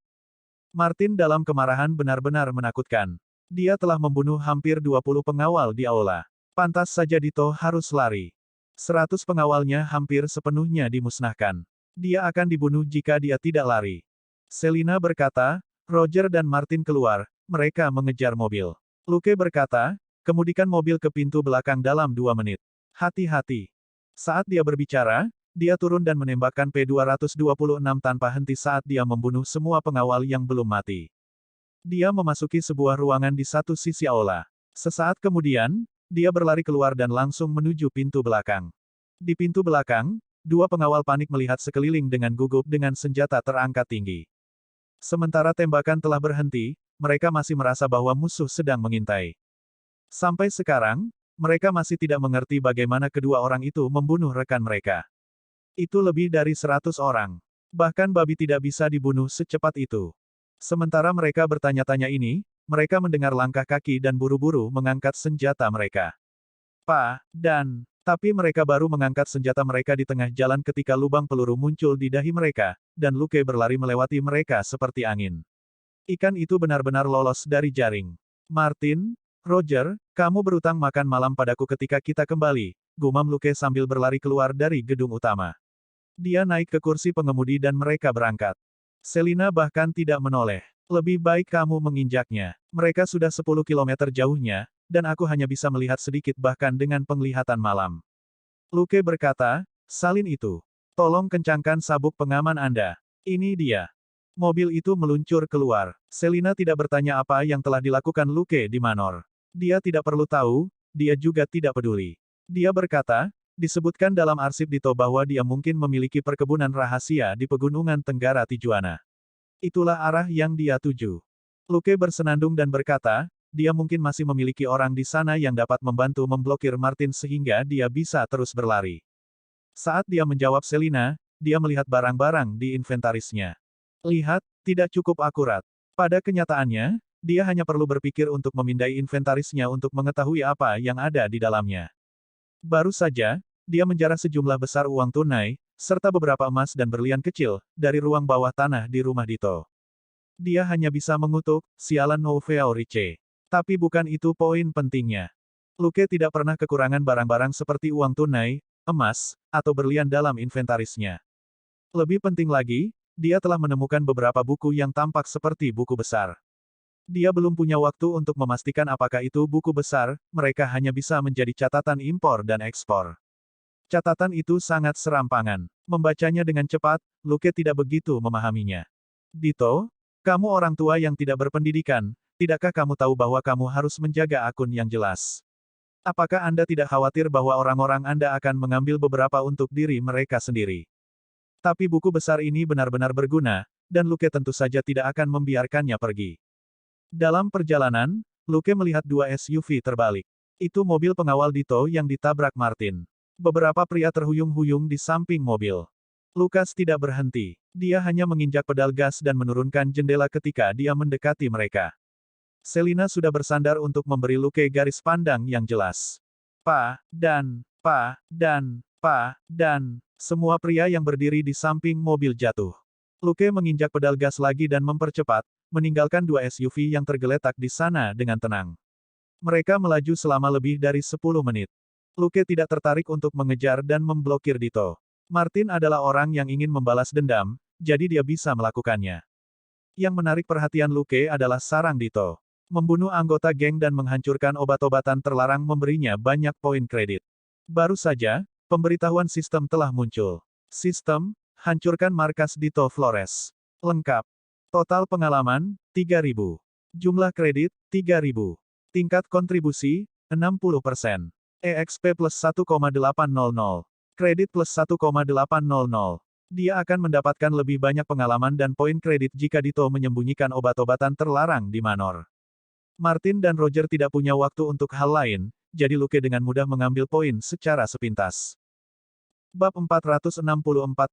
Martin dalam kemarahan benar-benar menakutkan. Dia telah membunuh hampir 20 pengawal di aula. Pantas saja Dito harus lari. 100 pengawalnya hampir sepenuhnya dimusnahkan. Dia akan dibunuh jika dia tidak lari. Selina berkata, Roger dan Martin keluar, mereka mengejar mobil. Luke berkata, kemudikan mobil ke pintu belakang dalam 2 menit. Hati-hati. Saat dia berbicara, dia turun dan menembakkan P-226 tanpa henti saat dia membunuh semua pengawal yang belum mati. Dia memasuki sebuah ruangan di satu sisi aula. Sesaat kemudian, dia berlari keluar dan langsung menuju pintu belakang. Di pintu belakang, 2 pengawal panik melihat sekeliling dengan gugup dengan senjata terangkat tinggi. Sementara tembakan telah berhenti, mereka masih merasa bahwa musuh sedang mengintai. Sampai sekarang, mereka masih tidak mengerti bagaimana kedua orang itu membunuh rekan mereka. Itu lebih dari 100 orang. Bahkan babi tidak bisa dibunuh secepat itu. Sementara mereka bertanya-tanya ini, mereka mendengar langkah kaki dan buru-buru mengangkat senjata mereka. Tapi mereka baru mengangkat senjata mereka di tengah jalan ketika lubang peluru muncul di dahi mereka, dan Luke berlari melewati mereka seperti angin. Ikan itu benar-benar lolos dari jaring. Martin, Roger, kamu berutang makan malam padaku ketika kita kembali, gumam Luke sambil berlari keluar dari gedung utama. Dia naik ke kursi pengemudi dan mereka berangkat. Selina bahkan tidak menoleh. Lebih baik kamu menginjaknya. Mereka sudah 10 kilometer jauhnya, dan aku hanya bisa melihat sedikit bahkan dengan penglihatan malam. Luke berkata, salin itu. Tolong kencangkan sabuk pengaman Anda. Ini dia. Mobil itu meluncur keluar. Selina tidak bertanya apa yang telah dilakukan Luke di Manor. Dia tidak perlu tahu, dia juga tidak peduli. Dia berkata, disebutkan dalam arsip Dito bahwa dia mungkin memiliki perkebunan rahasia di pegunungan Tenggara Tijuana. Itulah arah yang dia tuju. Luke bersenandung dan berkata, dia mungkin masih memiliki orang di sana yang dapat membantu memblokir Martin sehingga dia bisa terus berlari. Saat dia menjawab Selina, dia melihat barang-barang di inventarisnya. Lihat, tidak cukup akurat. Pada kenyataannya, dia hanya perlu berpikir untuk memindai inventarisnya untuk mengetahui apa yang ada di dalamnya. Baru saja, dia menjarah sejumlah besar uang tunai, serta beberapa emas dan berlian kecil, dari ruang bawah tanah di rumah Dito. Dia hanya bisa mengutuk, sialan Nouveau Riche. Tapi bukan itu poin pentingnya. Luke tidak pernah kekurangan barang-barang seperti uang tunai, emas, atau berlian dalam inventarisnya. Lebih penting lagi, dia telah menemukan beberapa buku yang tampak seperti buku besar. Dia belum punya waktu untuk memastikan apakah itu buku besar, mereka hanya bisa menjadi catatan impor dan ekspor. Catatan itu sangat serampangan. Membacanya dengan cepat, Luke tidak begitu memahaminya. Dito, kamu orang tua yang tidak berpendidikan, tidakkah kamu tahu bahwa kamu harus menjaga akun yang jelas? Apakah Anda tidak khawatir bahwa orang-orang Anda akan mengambil beberapa untuk diri mereka sendiri? Tapi buku besar ini benar-benar berguna, dan Luke tentu saja tidak akan membiarkannya pergi. Dalam perjalanan, Luke melihat dua SUV terbalik. Itu mobil pengawal Dito yang ditabrak Martin. Beberapa pria terhuyung-huyung di samping mobil. Lukas tidak berhenti. Dia hanya menginjak pedal gas dan menurunkan jendela ketika dia mendekati mereka. Selina sudah bersandar untuk memberi Luke garis pandang yang jelas. Semua pria yang berdiri di samping mobil jatuh. Luke menginjak pedal gas lagi dan mempercepat, meninggalkan dua SUV yang tergeletak di sana dengan tenang. Mereka melaju selama lebih dari 10 menit. Luke tidak tertarik untuk mengejar dan memblokir Dito. Martin adalah orang yang ingin membalas dendam, jadi dia bisa melakukannya. Yang menarik perhatian Luke adalah sarang Dito. Membunuh anggota geng dan menghancurkan obat-obatan terlarang memberinya banyak poin kredit. Baru saja, pemberitahuan sistem telah muncul. Sistem, hancurkan markas Dito Flores. Lengkap. Total pengalaman, 3.000. Jumlah kredit, 3.000. Tingkat kontribusi, 60%. EXP plus 1,800. Kredit plus 1,800. Dia akan mendapatkan lebih banyak pengalaman dan poin kredit jika Dito menyembunyikan obat-obatan terlarang di Manor. Martin dan Roger tidak punya waktu untuk hal lain, jadi Luke dengan mudah mengambil poin secara sepintas. Bab 464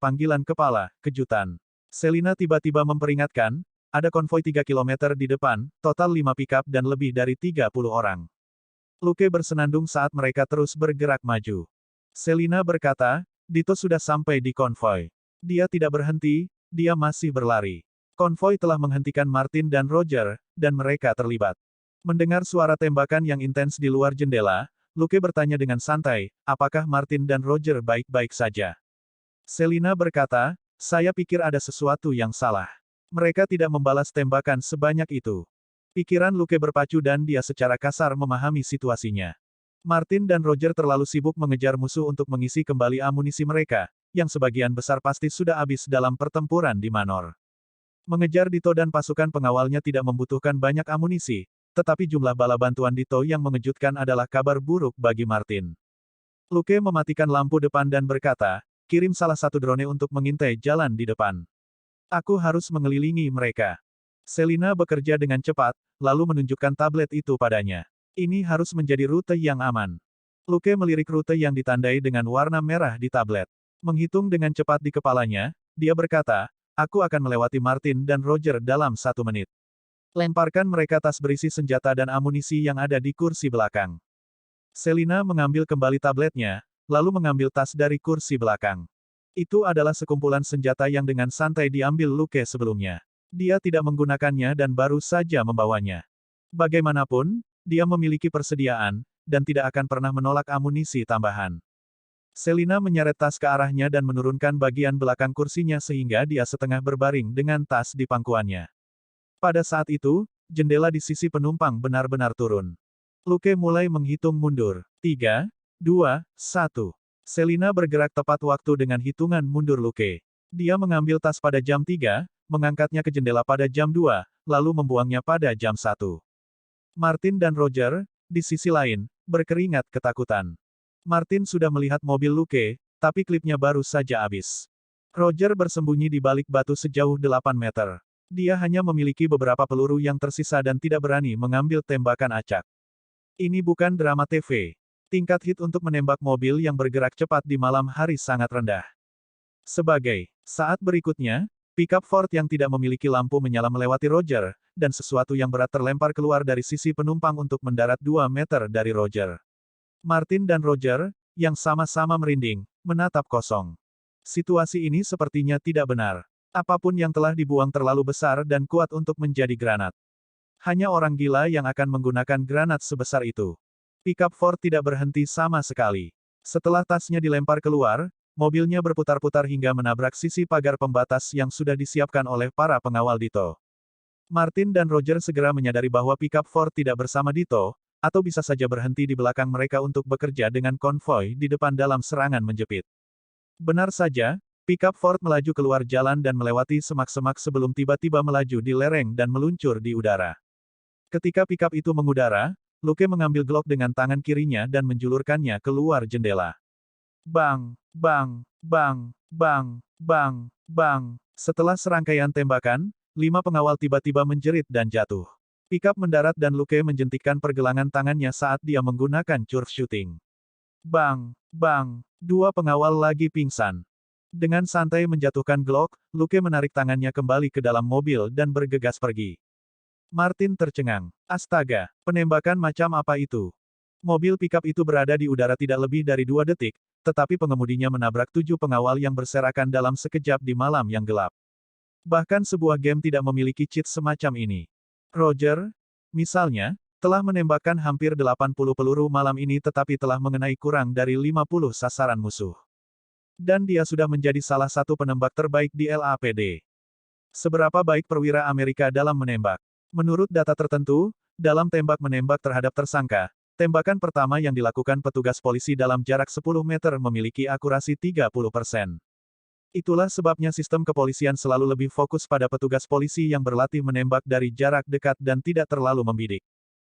Panggilan Kepala, Kejutan. Selina tiba-tiba memperingatkan, ada konvoi 3 km di depan, total 5 pickup dan lebih dari 30 orang. Luke bersenandung saat mereka terus bergerak maju. Selina berkata, Dito sudah sampai di konvoi. Dia tidak berhenti, dia masih berlari. Konvoi telah menghentikan Martin dan Roger, dan mereka terlibat. Mendengar suara tembakan yang intens di luar jendela, Luke bertanya dengan santai, apakah Martin dan Roger baik-baik saja? Selina berkata, saya pikir ada sesuatu yang salah. Mereka tidak membalas tembakan sebanyak itu. Pikiran Luke berpacu dan dia secara kasar memahami situasinya. Martin dan Roger terlalu sibuk mengejar musuh untuk mengisi kembali amunisi mereka, yang sebagian besar pasti sudah habis dalam pertempuran di Manor. Mengejar Dito dan pasukan pengawalnya tidak membutuhkan banyak amunisi, tetapi jumlah bala bantuan Dito yang mengejutkan adalah kabar buruk bagi Martin. Luke mematikan lampu depan dan berkata, kirim salah satu drone untuk mengintai jalan di depan. Aku harus mengelilingi mereka. Selina bekerja dengan cepat, lalu menunjukkan tablet itu padanya. Ini harus menjadi rute yang aman. Luke melirik rute yang ditandai dengan warna merah di tablet. Menghitung dengan cepat di kepalanya, dia berkata, aku akan melewati Martin dan Roger dalam 1 menit. Lemparkan mereka tas berisi senjata dan amunisi yang ada di kursi belakang. Selina mengambil kembali tabletnya, lalu mengambil tas dari kursi belakang. Itu adalah sekumpulan senjata yang dengan santai diambil Luke sebelumnya. Dia tidak menggunakannya dan baru saja membawanya. Bagaimanapun, dia memiliki persediaan, dan tidak akan pernah menolak amunisi tambahan. Selina menyeret tas ke arahnya dan menurunkan bagian belakang kursinya sehingga dia setengah berbaring dengan tas di pangkuannya. Pada saat itu, jendela di sisi penumpang benar-benar turun. Luke mulai menghitung mundur. 3, 2, 1. Selina bergerak tepat waktu dengan hitungan mundur Luke. Dia mengambil tas pada jam 3, mengangkatnya ke jendela pada jam 2, lalu membuangnya pada jam 1. Martin dan Roger, di sisi lain, berkeringat ketakutan. Martin sudah melihat mobil Luke, tapi klipnya baru saja habis. Roger bersembunyi di balik batu sejauh 8 meter. Dia hanya memiliki beberapa peluru yang tersisa dan tidak berani mengambil tembakan acak. Ini bukan drama TV. Tingkat hit untuk menembak mobil yang bergerak cepat di malam hari sangat rendah. Sebagai saat berikutnya, pickup Ford yang tidak memiliki lampu menyala melewati Roger, dan sesuatu yang berat terlempar keluar dari sisi penumpang untuk mendarat 2 meter dari Roger. Martin dan Roger, yang sama-sama merinding, menatap kosong. Situasi ini sepertinya tidak benar. Apapun yang telah dibuang terlalu besar dan kuat untuk menjadi granat. Hanya orang gila yang akan menggunakan granat sebesar itu. Pickup Ford tidak berhenti sama sekali. Setelah tasnya dilempar keluar, mobilnya berputar-putar hingga menabrak sisi pagar pembatas yang sudah disiapkan oleh para pengawal Dito. Martin dan Roger segera menyadari bahwa pickup Ford tidak bersama Dito, atau bisa saja berhenti di belakang mereka untuk bekerja dengan konvoi di depan dalam serangan menjepit. Benar saja, pickup Ford melaju keluar jalan dan melewati semak-semak sebelum tiba-tiba melaju di lereng dan meluncur di udara. Ketika pickup itu mengudara, Luke mengambil Glock dengan tangan kirinya dan menjulurkannya keluar jendela. Bang, bang, bang, bang, bang, bang. Setelah serangkaian tembakan, 5 pengawal tiba-tiba menjerit dan jatuh. Pickup mendarat dan Luke menjentikkan pergelangan tangannya saat dia menggunakan curve shooting. Bang, bang, 2 pengawal lagi pingsan. Dengan santai menjatuhkan Glock, Luke menarik tangannya kembali ke dalam mobil dan bergegas pergi. Martin tercengang. Astaga, penembakan macam apa itu? Mobil pickup itu berada di udara tidak lebih dari 2 detik, tetapi pengemudinya menabrak 7 pengawal yang berserakan dalam sekejap di malam yang gelap. Bahkan sebuah game tidak memiliki cheat semacam ini. Roger, misalnya, telah menembakkan hampir 80 peluru malam ini tetapi telah mengenai kurang dari 50 sasaran musuh. Dan dia sudah menjadi salah satu penembak terbaik di LAPD. Seberapa baik perwira Amerika dalam menembak? Menurut data tertentu, dalam tembak-menembak terhadap tersangka, tembakan pertama yang dilakukan petugas polisi dalam jarak 10 meter memiliki akurasi 30%. Itulah sebabnya sistem kepolisian selalu lebih fokus pada petugas polisi yang berlatih menembak dari jarak dekat dan tidak terlalu membidik.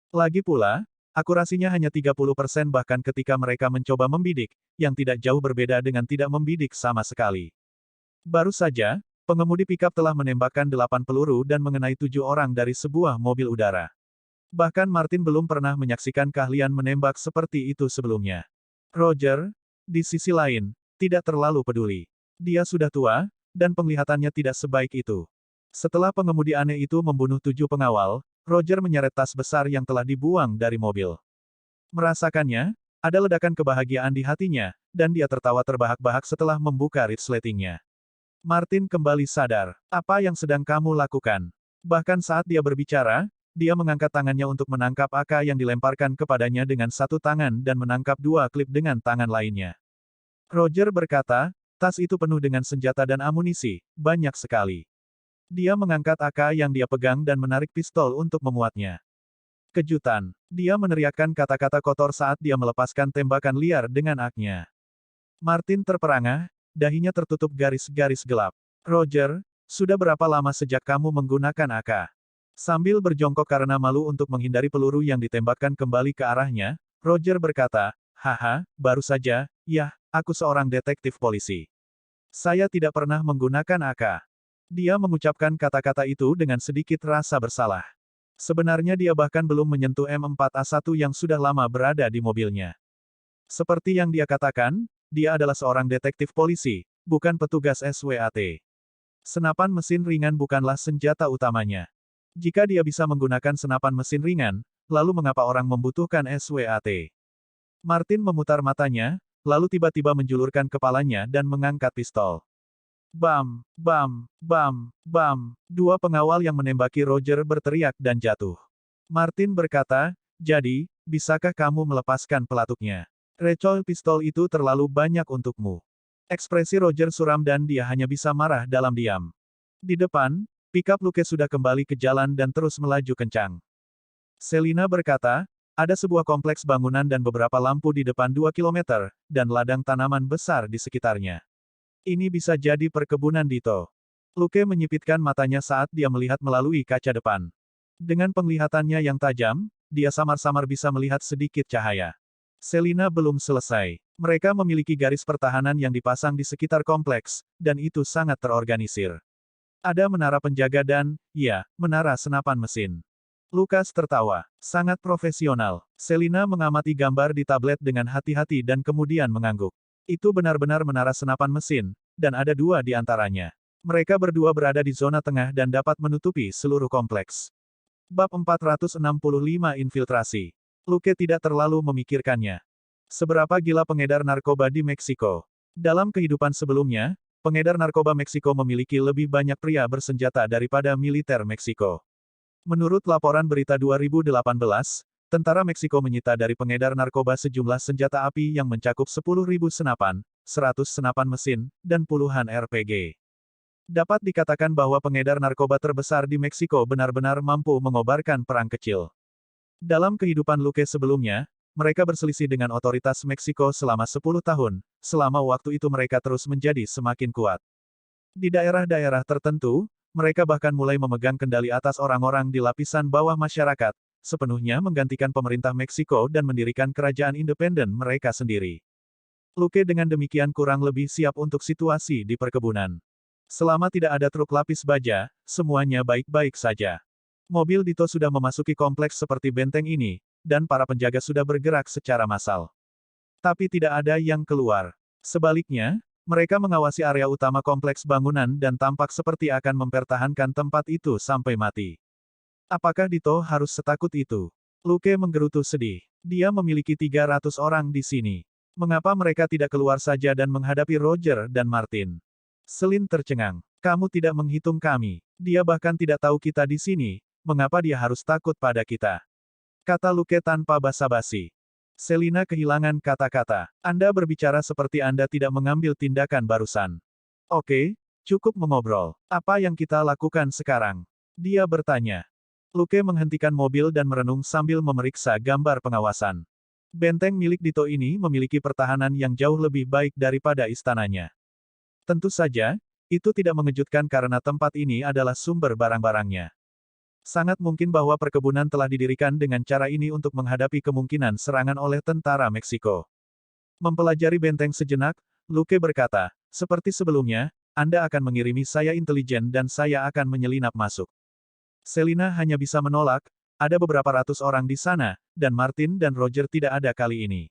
Lagi pula, akurasinya hanya 30% bahkan ketika mereka mencoba membidik, yang tidak jauh berbeda dengan tidak membidik sama sekali. Baru saja, pengemudi pickup telah menembakkan 8 peluru dan mengenai 7 orang dari sebuah mobil udara. Bahkan Martin belum pernah menyaksikan keahlian menembak seperti itu sebelumnya. Roger, di sisi lain, tidak terlalu peduli. Dia sudah tua, dan penglihatannya tidak sebaik itu. Setelah pengemudi aneh itu membunuh 7 pengawal, Roger menyeret tas besar yang telah dibuang dari mobil. Merasakannya, ada ledakan kebahagiaan di hatinya, dan dia tertawa terbahak-bahak setelah membuka resletingnya. Martin kembali sadar. Apa yang sedang kamu lakukan? Bahkan saat dia berbicara, dia mengangkat tangannya untuk menangkap AK yang dilemparkan kepadanya dengan satu tangan dan menangkap 2 klip dengan tangan lainnya. Roger berkata, tas itu penuh dengan senjata dan amunisi, banyak sekali. Dia mengangkat AK yang dia pegang dan menarik pistol untuk memuatnya. Kejutan. Dia meneriakkan kata-kata kotor saat dia melepaskan tembakan liar dengan AK-nya. Martin terperangah, dahinya tertutup garis-garis gelap. Roger, sudah berapa lama sejak kamu menggunakan AK? Sambil berjongkok karena malu untuk menghindari peluru yang ditembakkan kembali ke arahnya, Roger berkata, haha, baru saja, yah, aku seorang detektif polisi. Saya tidak pernah menggunakan AK. Dia mengucapkan kata-kata itu dengan sedikit rasa bersalah. Sebenarnya dia bahkan belum menyentuh M4A1 yang sudah lama berada di mobilnya. Seperti yang dia katakan, dia adalah seorang detektif polisi, bukan petugas SWAT. Senapan mesin ringan bukanlah senjata utamanya. Jika dia bisa menggunakan senapan mesin ringan, lalu mengapa orang membutuhkan SWAT? Martin memutar matanya, lalu tiba-tiba menjulurkan kepalanya dan mengangkat pistol. Bam, bam, bam, bam. Dua pengawal yang menembaki Roger berteriak dan jatuh. Martin berkata, jadi, bisakah kamu melepaskan pelatuknya? Recoil pistol itu terlalu banyak untukmu. Ekspresi Roger suram dan dia hanya bisa marah dalam diam. Di depan, pickup Luke sudah kembali ke jalan dan terus melaju kencang. Selina berkata, ada sebuah kompleks bangunan dan beberapa lampu di depan 2 kilometer, dan ladang tanaman besar di sekitarnya. Ini bisa jadi perkebunan Dito. Luke menyipitkan matanya saat dia melihat melalui kaca depan. Dengan penglihatannya yang tajam, dia samar-samar bisa melihat sedikit cahaya. Selina belum selesai. Mereka memiliki garis pertahanan yang dipasang di sekitar kompleks, dan itu sangat terorganisir. Ada menara penjaga dan, ya, menara senapan mesin. Lukas tertawa. Sangat profesional. Selina mengamati gambar di tablet dengan hati-hati dan kemudian mengangguk. Itu benar-benar menara senapan mesin, dan ada dua di antaranya. Mereka berdua berada di zona tengah dan dapat menutupi seluruh kompleks. Bab 465 Infiltrasi. Luke tidak terlalu memikirkannya. Seberapa gila pengedar narkoba di Meksiko? Dalam kehidupan sebelumnya, pengedar narkoba Meksiko memiliki lebih banyak pria bersenjata daripada militer Meksiko. Menurut laporan berita 2018, tentara Meksiko menyita dari pengedar narkoba sejumlah senjata api yang mencakup 10.000 senapan, 100 senapan mesin, dan puluhan RPG. Dapat dikatakan bahwa pengedar narkoba terbesar di Meksiko benar-benar mampu mengobarkan perang kecil. Dalam kehidupan Luke sebelumnya, mereka berselisih dengan otoritas Meksiko selama 10 tahun, selama waktu itu mereka terus menjadi semakin kuat. Di daerah-daerah tertentu, mereka bahkan mulai memegang kendali atas orang-orang di lapisan bawah masyarakat, sepenuhnya menggantikan pemerintah Meksiko dan mendirikan kerajaan independen mereka sendiri. Luke dengan demikian kurang lebih siap untuk situasi di perkebunan. Selama tidak ada truk lapis baja, semuanya baik-baik saja. Mobil Dito sudah memasuki kompleks seperti benteng ini, dan para penjaga sudah bergerak secara massal. Tapi tidak ada yang keluar. Sebaliknya, mereka mengawasi area utama kompleks bangunan dan tampak seperti akan mempertahankan tempat itu sampai mati. Apakah Dito harus setakut itu? Luke menggerutu sedih. Dia memiliki 300 orang di sini. Mengapa mereka tidak keluar saja dan menghadapi Roger dan Martin? Selin tercengang. Kamu tidak menghitung kami. Dia bahkan tidak tahu kita di sini. Mengapa dia harus takut pada kita? Kata Luke tanpa basa-basi. Selina kehilangan kata-kata. Anda berbicara seperti Anda tidak mengambil tindakan barusan. Oke, cukup mengobrol. Apa yang kita lakukan sekarang? Dia bertanya. Luke menghentikan mobil dan merenung sambil memeriksa gambar pengawasan. Benteng milik Dito ini memiliki pertahanan yang jauh lebih baik daripada istananya. Tentu saja, itu tidak mengejutkan karena tempat ini adalah sumber barang-barangnya. Sangat mungkin bahwa perkebunan telah didirikan dengan cara ini untuk menghadapi kemungkinan serangan oleh tentara Meksiko. Mempelajari benteng sejenak, Luke berkata, seperti sebelumnya, Anda akan mengirimi saya intelijen dan saya akan menyelinap masuk. Selina hanya bisa menolak, ada beberapa ratus orang di sana, dan Martin dan Roger tidak ada kali ini.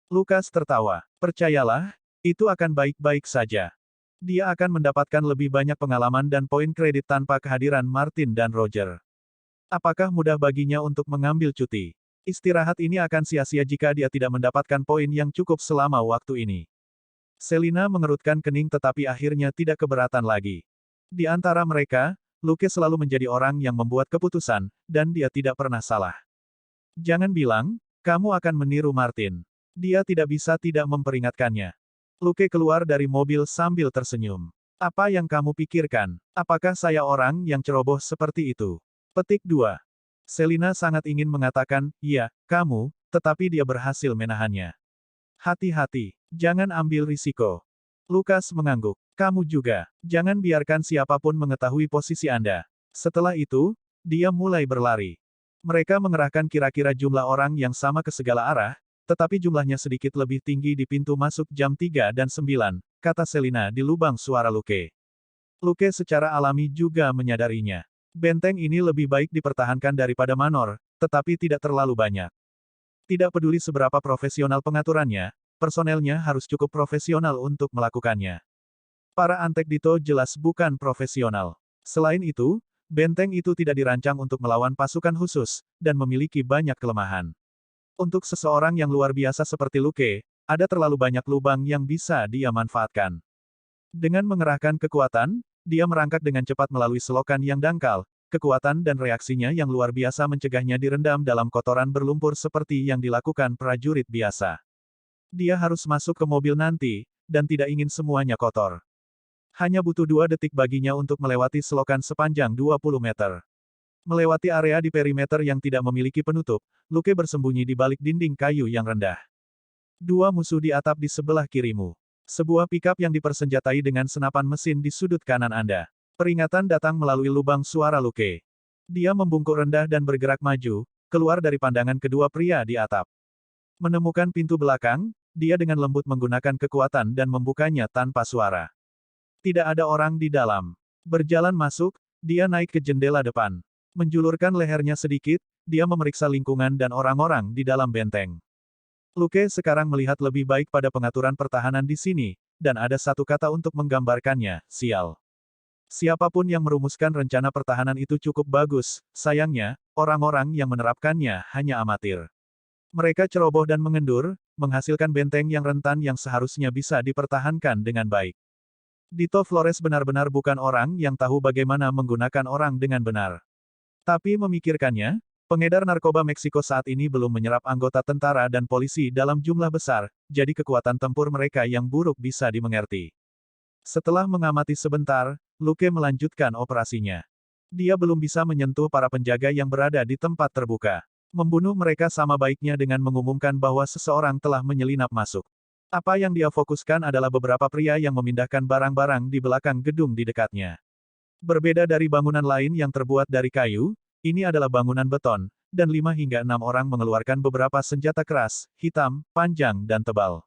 Lukas tertawa. Percayalah, itu akan baik-baik saja. Dia akan mendapatkan lebih banyak pengalaman dan poin kredit tanpa kehadiran Martin dan Roger. Apakah mudah baginya untuk mengambil cuti? Istirahat ini akan sia-sia jika dia tidak mendapatkan poin yang cukup selama waktu ini. Selina mengerutkan kening tetapi akhirnya tidak keberatan lagi. Di antara mereka, Luke selalu menjadi orang yang membuat keputusan, dan dia tidak pernah salah. Jangan bilang, kamu akan meniru Martin. Dia tidak bisa tidak memperingatkannya. Luke keluar dari mobil sambil tersenyum. Apa yang kamu pikirkan? Apakah saya orang yang ceroboh seperti itu? Petik 2. Selina sangat ingin mengatakan, iya, kamu, tetapi dia berhasil menahannya. Hati-hati, jangan ambil risiko. Lukas mengangguk. Kamu juga, jangan biarkan siapapun mengetahui posisi Anda. Setelah itu, dia mulai berlari. Mereka mengerahkan kira-kira jumlah orang yang sama ke segala arah, tetapi jumlahnya sedikit lebih tinggi di pintu masuk jam 3 dan 9, kata Selina di lubang suara Luke. Luke secara alami juga menyadarinya. Benteng ini lebih baik dipertahankan daripada Manor, tetapi tidak terlalu banyak. Tidak peduli seberapa profesional pengaturannya, personelnya harus cukup profesional untuk melakukannya. Para antek Dito jelas bukan profesional. Selain itu, benteng itu tidak dirancang untuk melawan pasukan khusus, dan memiliki banyak kelemahan. Untuk seseorang yang luar biasa seperti Luke, ada terlalu banyak lubang yang bisa dia manfaatkan. Dengan mengerahkan kekuatan, dia merangkak dengan cepat melalui selokan yang dangkal. Kekuatan dan reaksinya yang luar biasa mencegahnya direndam dalam kotoran berlumpur seperti yang dilakukan prajurit biasa. Dia harus masuk ke mobil nanti, dan tidak ingin semuanya kotor. Hanya butuh 2 detik baginya untuk melewati selokan sepanjang 20 meter. Melewati area di perimeter yang tidak memiliki penutup, Luke bersembunyi di balik dinding kayu yang rendah. 2 musuh di atap di sebelah kirimu. Sebuah pickup yang dipersenjatai dengan senapan mesin di sudut kanan Anda. Peringatan datang melalui lubang suara Luke. Dia membungkuk rendah dan bergerak maju, keluar dari pandangan kedua pria di atap. Menemukan pintu belakang, dia dengan lembut menggunakan kekuatan dan membukanya tanpa suara. Tidak ada orang di dalam. Berjalan masuk, dia naik ke jendela depan. Menjulurkan lehernya sedikit, dia memeriksa lingkungan dan orang-orang di dalam benteng. Luke sekarang melihat lebih baik pada pengaturan pertahanan di sini, dan ada satu kata untuk menggambarkannya, sial. Siapapun yang merumuskan rencana pertahanan itu cukup bagus, sayangnya, orang-orang yang menerapkannya hanya amatir. Mereka ceroboh dan mengendur, menghasilkan benteng yang rentan yang seharusnya bisa dipertahankan dengan baik. Dito Flores benar-benar bukan orang yang tahu bagaimana menggunakan orang dengan benar. Tapi memikirkannya, pengedar narkoba Meksiko saat ini belum menyerap anggota tentara dan polisi dalam jumlah besar, jadi kekuatan tempur mereka yang buruk bisa dimengerti. Setelah mengamati sebentar, Luke melanjutkan operasinya. Dia belum bisa menyentuh para penjaga yang berada di tempat terbuka. Membunuh mereka sama baiknya dengan mengumumkan bahwa seseorang telah menyelinap masuk. Apa yang dia fokuskan adalah beberapa pria yang memindahkan barang-barang di belakang gedung di dekatnya. Berbeda dari bangunan lain yang terbuat dari kayu, ini adalah bangunan beton, dan 5 hingga 6 orang mengeluarkan beberapa senjata keras, hitam, panjang dan tebal.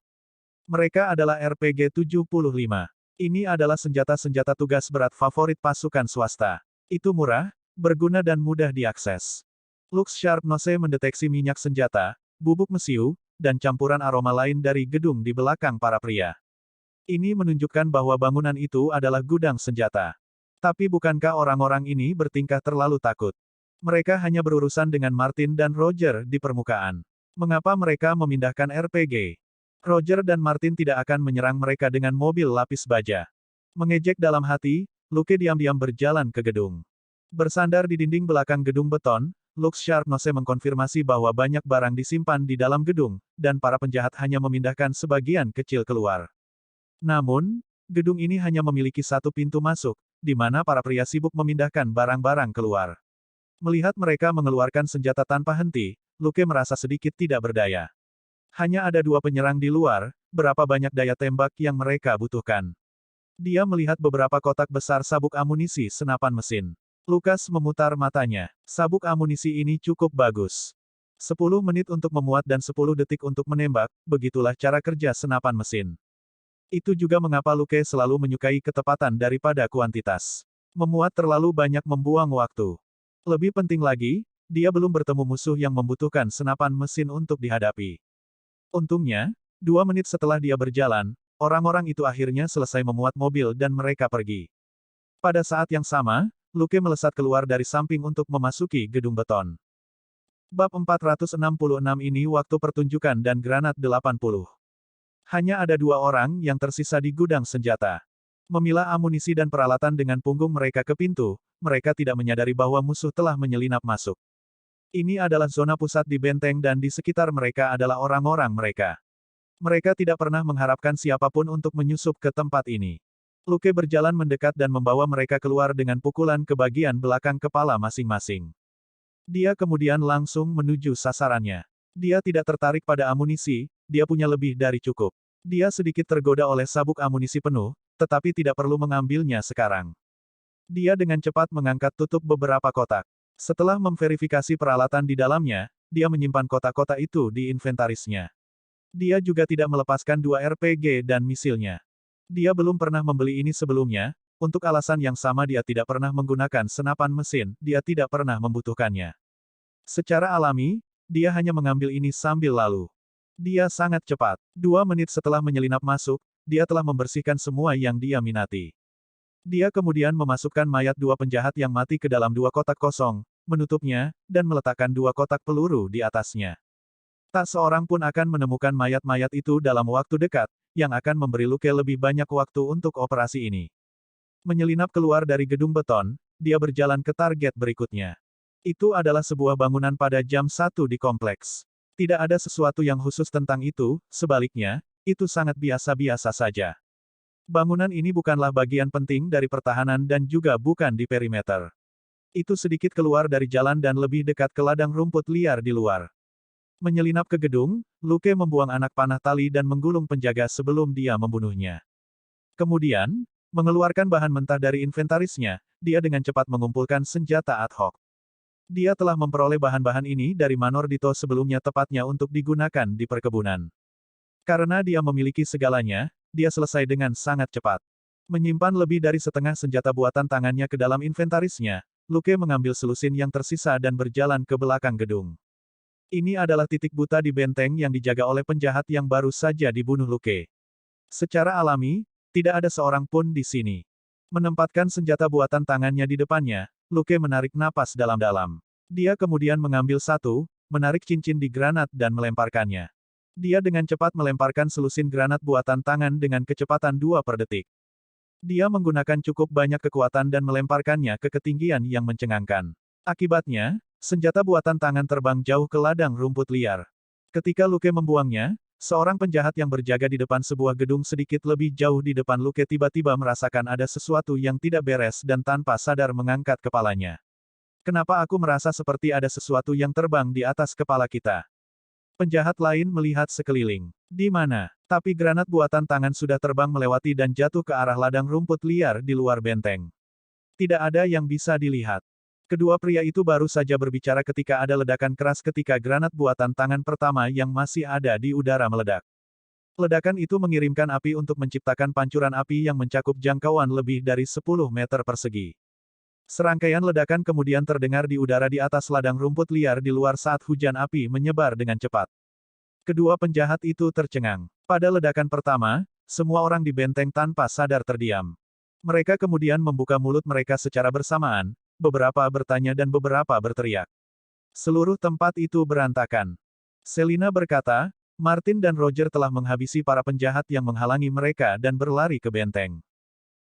Mereka adalah RPG-75. Ini adalah senjata-senjata tugas berat favorit pasukan swasta. Itu murah, berguna dan mudah diakses. Lux Sharp Nose mendeteksi minyak senjata, bubuk mesiu, dan campuran aroma lain dari gedung di belakang para pria. Ini menunjukkan bahwa bangunan itu adalah gudang senjata. Tapi bukankah orang-orang ini bertingkah terlalu takut? Mereka hanya berurusan dengan Martin dan Roger di permukaan. Mengapa mereka memindahkan RPG? Roger dan Martin tidak akan menyerang mereka dengan mobil lapis baja. Mengejek dalam hati, Luke diam-diam berjalan ke gedung. Bersandar di dinding belakang gedung beton, Lux Sharpnose mengkonfirmasi bahwa banyak barang disimpan di dalam gedung, dan para penjahat hanya memindahkan sebagian kecil keluar. Namun, gedung ini hanya memiliki satu pintu masuk, di mana para pria sibuk memindahkan barang-barang keluar. Melihat mereka mengeluarkan senjata tanpa henti, Luke merasa sedikit tidak berdaya. Hanya ada 2 penyerang di luar, berapa banyak daya tembak yang mereka butuhkan. Dia melihat beberapa kotak besar sabuk amunisi senapan mesin. Lukas memutar matanya. Sabuk amunisi ini cukup bagus. 10 menit untuk memuat dan 10 detik untuk menembak, begitulah cara kerja senapan mesin. Itu juga mengapa Luke selalu menyukai ketepatan daripada kuantitas. Memuat terlalu banyak membuang waktu. Lebih penting lagi, dia belum bertemu musuh yang membutuhkan senapan mesin untuk dihadapi. Untungnya, 2 menit setelah dia berjalan, orang-orang itu akhirnya selesai memuat mobil dan mereka pergi. Pada saat yang sama, Luke melesat keluar dari samping untuk memasuki gedung beton. Bab 466 ini waktu pertunjukan dan granat 80. Hanya ada 2 orang yang tersisa di gudang senjata. Memilah amunisi dan peralatan dengan punggung mereka ke pintu, mereka tidak menyadari bahwa musuh telah menyelinap masuk. Ini adalah zona pusat di benteng dan di sekitar mereka adalah orang-orang mereka. Mereka tidak pernah mengharapkan siapapun untuk menyusup ke tempat ini. Luke berjalan mendekat dan membawa mereka keluar dengan pukulan ke bagian belakang kepala masing-masing. Dia kemudian langsung menuju sasarannya. Dia tidak tertarik pada amunisi, dia punya lebih dari cukup. Dia sedikit tergoda oleh sabuk amunisi penuh, tetapi tidak perlu mengambilnya sekarang. Dia dengan cepat mengangkat tutup beberapa kotak. Setelah memverifikasi peralatan di dalamnya, dia menyimpan kotak-kotak itu di inventarisnya. Dia juga tidak melepaskan 2 RPG dan misilnya. Dia belum pernah membeli ini sebelumnya, untuk alasan yang sama dia tidak pernah menggunakan senapan mesin, dia tidak pernah membutuhkannya. Secara alami, dia hanya mengambil ini sambil lalu. Dia sangat cepat. 2 menit setelah menyelinap masuk, dia telah membersihkan semua yang dia minati. Dia kemudian memasukkan mayat 2 penjahat yang mati ke dalam 2 kotak kosong, menutupnya, dan meletakkan 2 kotak peluru di atasnya. Tak seorang pun akan menemukan mayat-mayat itu dalam waktu dekat, yang akan memberi Luke lebih banyak waktu untuk operasi ini. Menyelinap keluar dari gedung beton, dia berjalan ke target berikutnya. Itu adalah sebuah bangunan pada jam 1 di kompleks. Tidak ada sesuatu yang khusus tentang itu, sebaliknya, itu sangat biasa-biasa saja. Bangunan ini bukanlah bagian penting dari pertahanan dan juga bukan di perimeter. Itu sedikit keluar dari jalan dan lebih dekat ke ladang rumput liar di luar. Menyelinap ke gedung, Luke membuang anak panah tali dan menggulung penjaga sebelum dia membunuhnya. Kemudian, mengeluarkan bahan mentah dari inventarisnya, dia dengan cepat mengumpulkan senjata ad hoc. Dia telah memperoleh bahan-bahan ini dari Manor Dito sebelumnya, tepatnya untuk digunakan di perkebunan. Karena dia memiliki segalanya, dia selesai dengan sangat cepat. Menyimpan lebih dari setengah senjata buatan tangannya ke dalam inventarisnya, Luke mengambil selusin yang tersisa dan berjalan ke belakang gedung. Ini adalah titik buta di benteng yang dijaga oleh penjahat yang baru saja dibunuh Luke. Secara alami, tidak ada seorang pun di sini. Menempatkan senjata buatan tangannya di depannya, Luke menarik napas dalam-dalam. Dia kemudian mengambil satu, menarik cincin di granat dan melemparkannya. Dia dengan cepat melemparkan selusin granat buatan tangan dengan kecepatan 2 per detik. Dia menggunakan cukup banyak kekuatan dan melemparkannya ke ketinggian yang mencengangkan. Akibatnya, senjata buatan tangan terbang jauh ke ladang rumput liar. Ketika Luke membuangnya, seorang penjahat yang berjaga di depan sebuah gedung sedikit lebih jauh di depan Luke tiba-tiba merasakan ada sesuatu yang tidak beres dan tanpa sadar mengangkat kepalanya. Kenapa aku merasa seperti ada sesuatu yang terbang di atas kepala kita? Penjahat lain melihat sekeliling. Di mana? Tapi granat buatan tangan sudah terbang melewati dan jatuh ke arah ladang rumput liar di luar benteng. Tidak ada yang bisa dilihat. Kedua pria itu baru saja berbicara ketika ada ledakan keras ketika granat buatan tangan pertama yang masih ada di udara meledak. Ledakan itu mengirimkan api untuk menciptakan pancuran api yang mencakup jangkauan lebih dari 10 meter persegi. Serangkaian ledakan kemudian terdengar di udara di atas ladang rumput liar di luar saat hujan api menyebar dengan cepat. Kedua penjahat itu tercengang. Pada ledakan pertama, semua orang di benteng tanpa sadar terdiam. Mereka kemudian membuka mulut mereka secara bersamaan, beberapa bertanya dan beberapa berteriak. Seluruh tempat itu berantakan. Selina berkata, Martin dan Roger telah menghabisi para penjahat yang menghalangi mereka dan berlari ke benteng.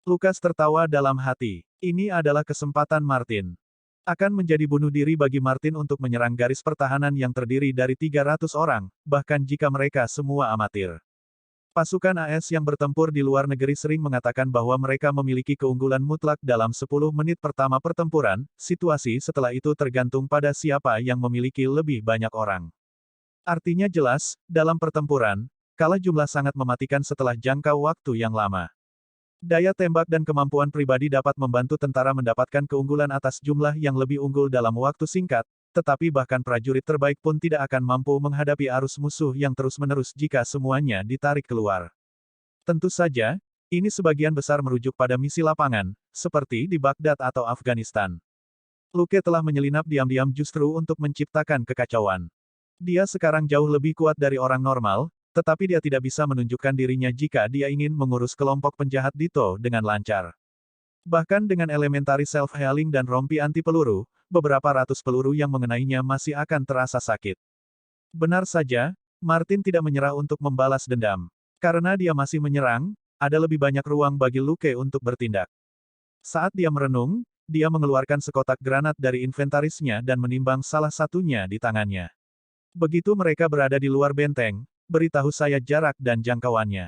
Lukas tertawa dalam hati. Ini adalah kesempatan Martin. Akan menjadi bunuh diri bagi Martin untuk menyerang garis pertahanan yang terdiri dari 300 orang, bahkan jika mereka semua amatir. Pasukan AS yang bertempur di luar negeri sering mengatakan bahwa mereka memiliki keunggulan mutlak dalam 10 menit pertama pertempuran, situasi setelah itu tergantung pada siapa yang memiliki lebih banyak orang. Artinya jelas, dalam pertempuran, kalah jumlah sangat mematikan setelah jangka waktu yang lama. Daya tembak dan kemampuan pribadi dapat membantu tentara mendapatkan keunggulan atas jumlah yang lebih unggul dalam waktu singkat, tetapi bahkan prajurit terbaik pun tidak akan mampu menghadapi arus musuh yang terus-menerus jika semuanya ditarik keluar. Tentu saja, ini sebagian besar merujuk pada misi lapangan, seperti di Baghdad atau Afghanistan. Luke telah menyelinap diam-diam justru untuk menciptakan kekacauan. Dia sekarang jauh lebih kuat dari orang normal, tetapi dia tidak bisa menunjukkan dirinya jika dia ingin mengurus kelompok penjahat Dito dengan lancar. Bahkan dengan elementary self-healing dan rompi anti peluru, beberapa ratus peluru yang mengenainya masih akan terasa sakit. Benar saja, Martin tidak menyerah untuk membalas dendam. Karena dia masih menyerang, ada lebih banyak ruang bagi Luke untuk bertindak. Saat dia merenung, dia mengeluarkan sekotak granat dari inventarisnya dan menimbang salah satunya di tangannya. Begitu mereka berada di luar benteng, beritahu saya jarak dan jangkauannya.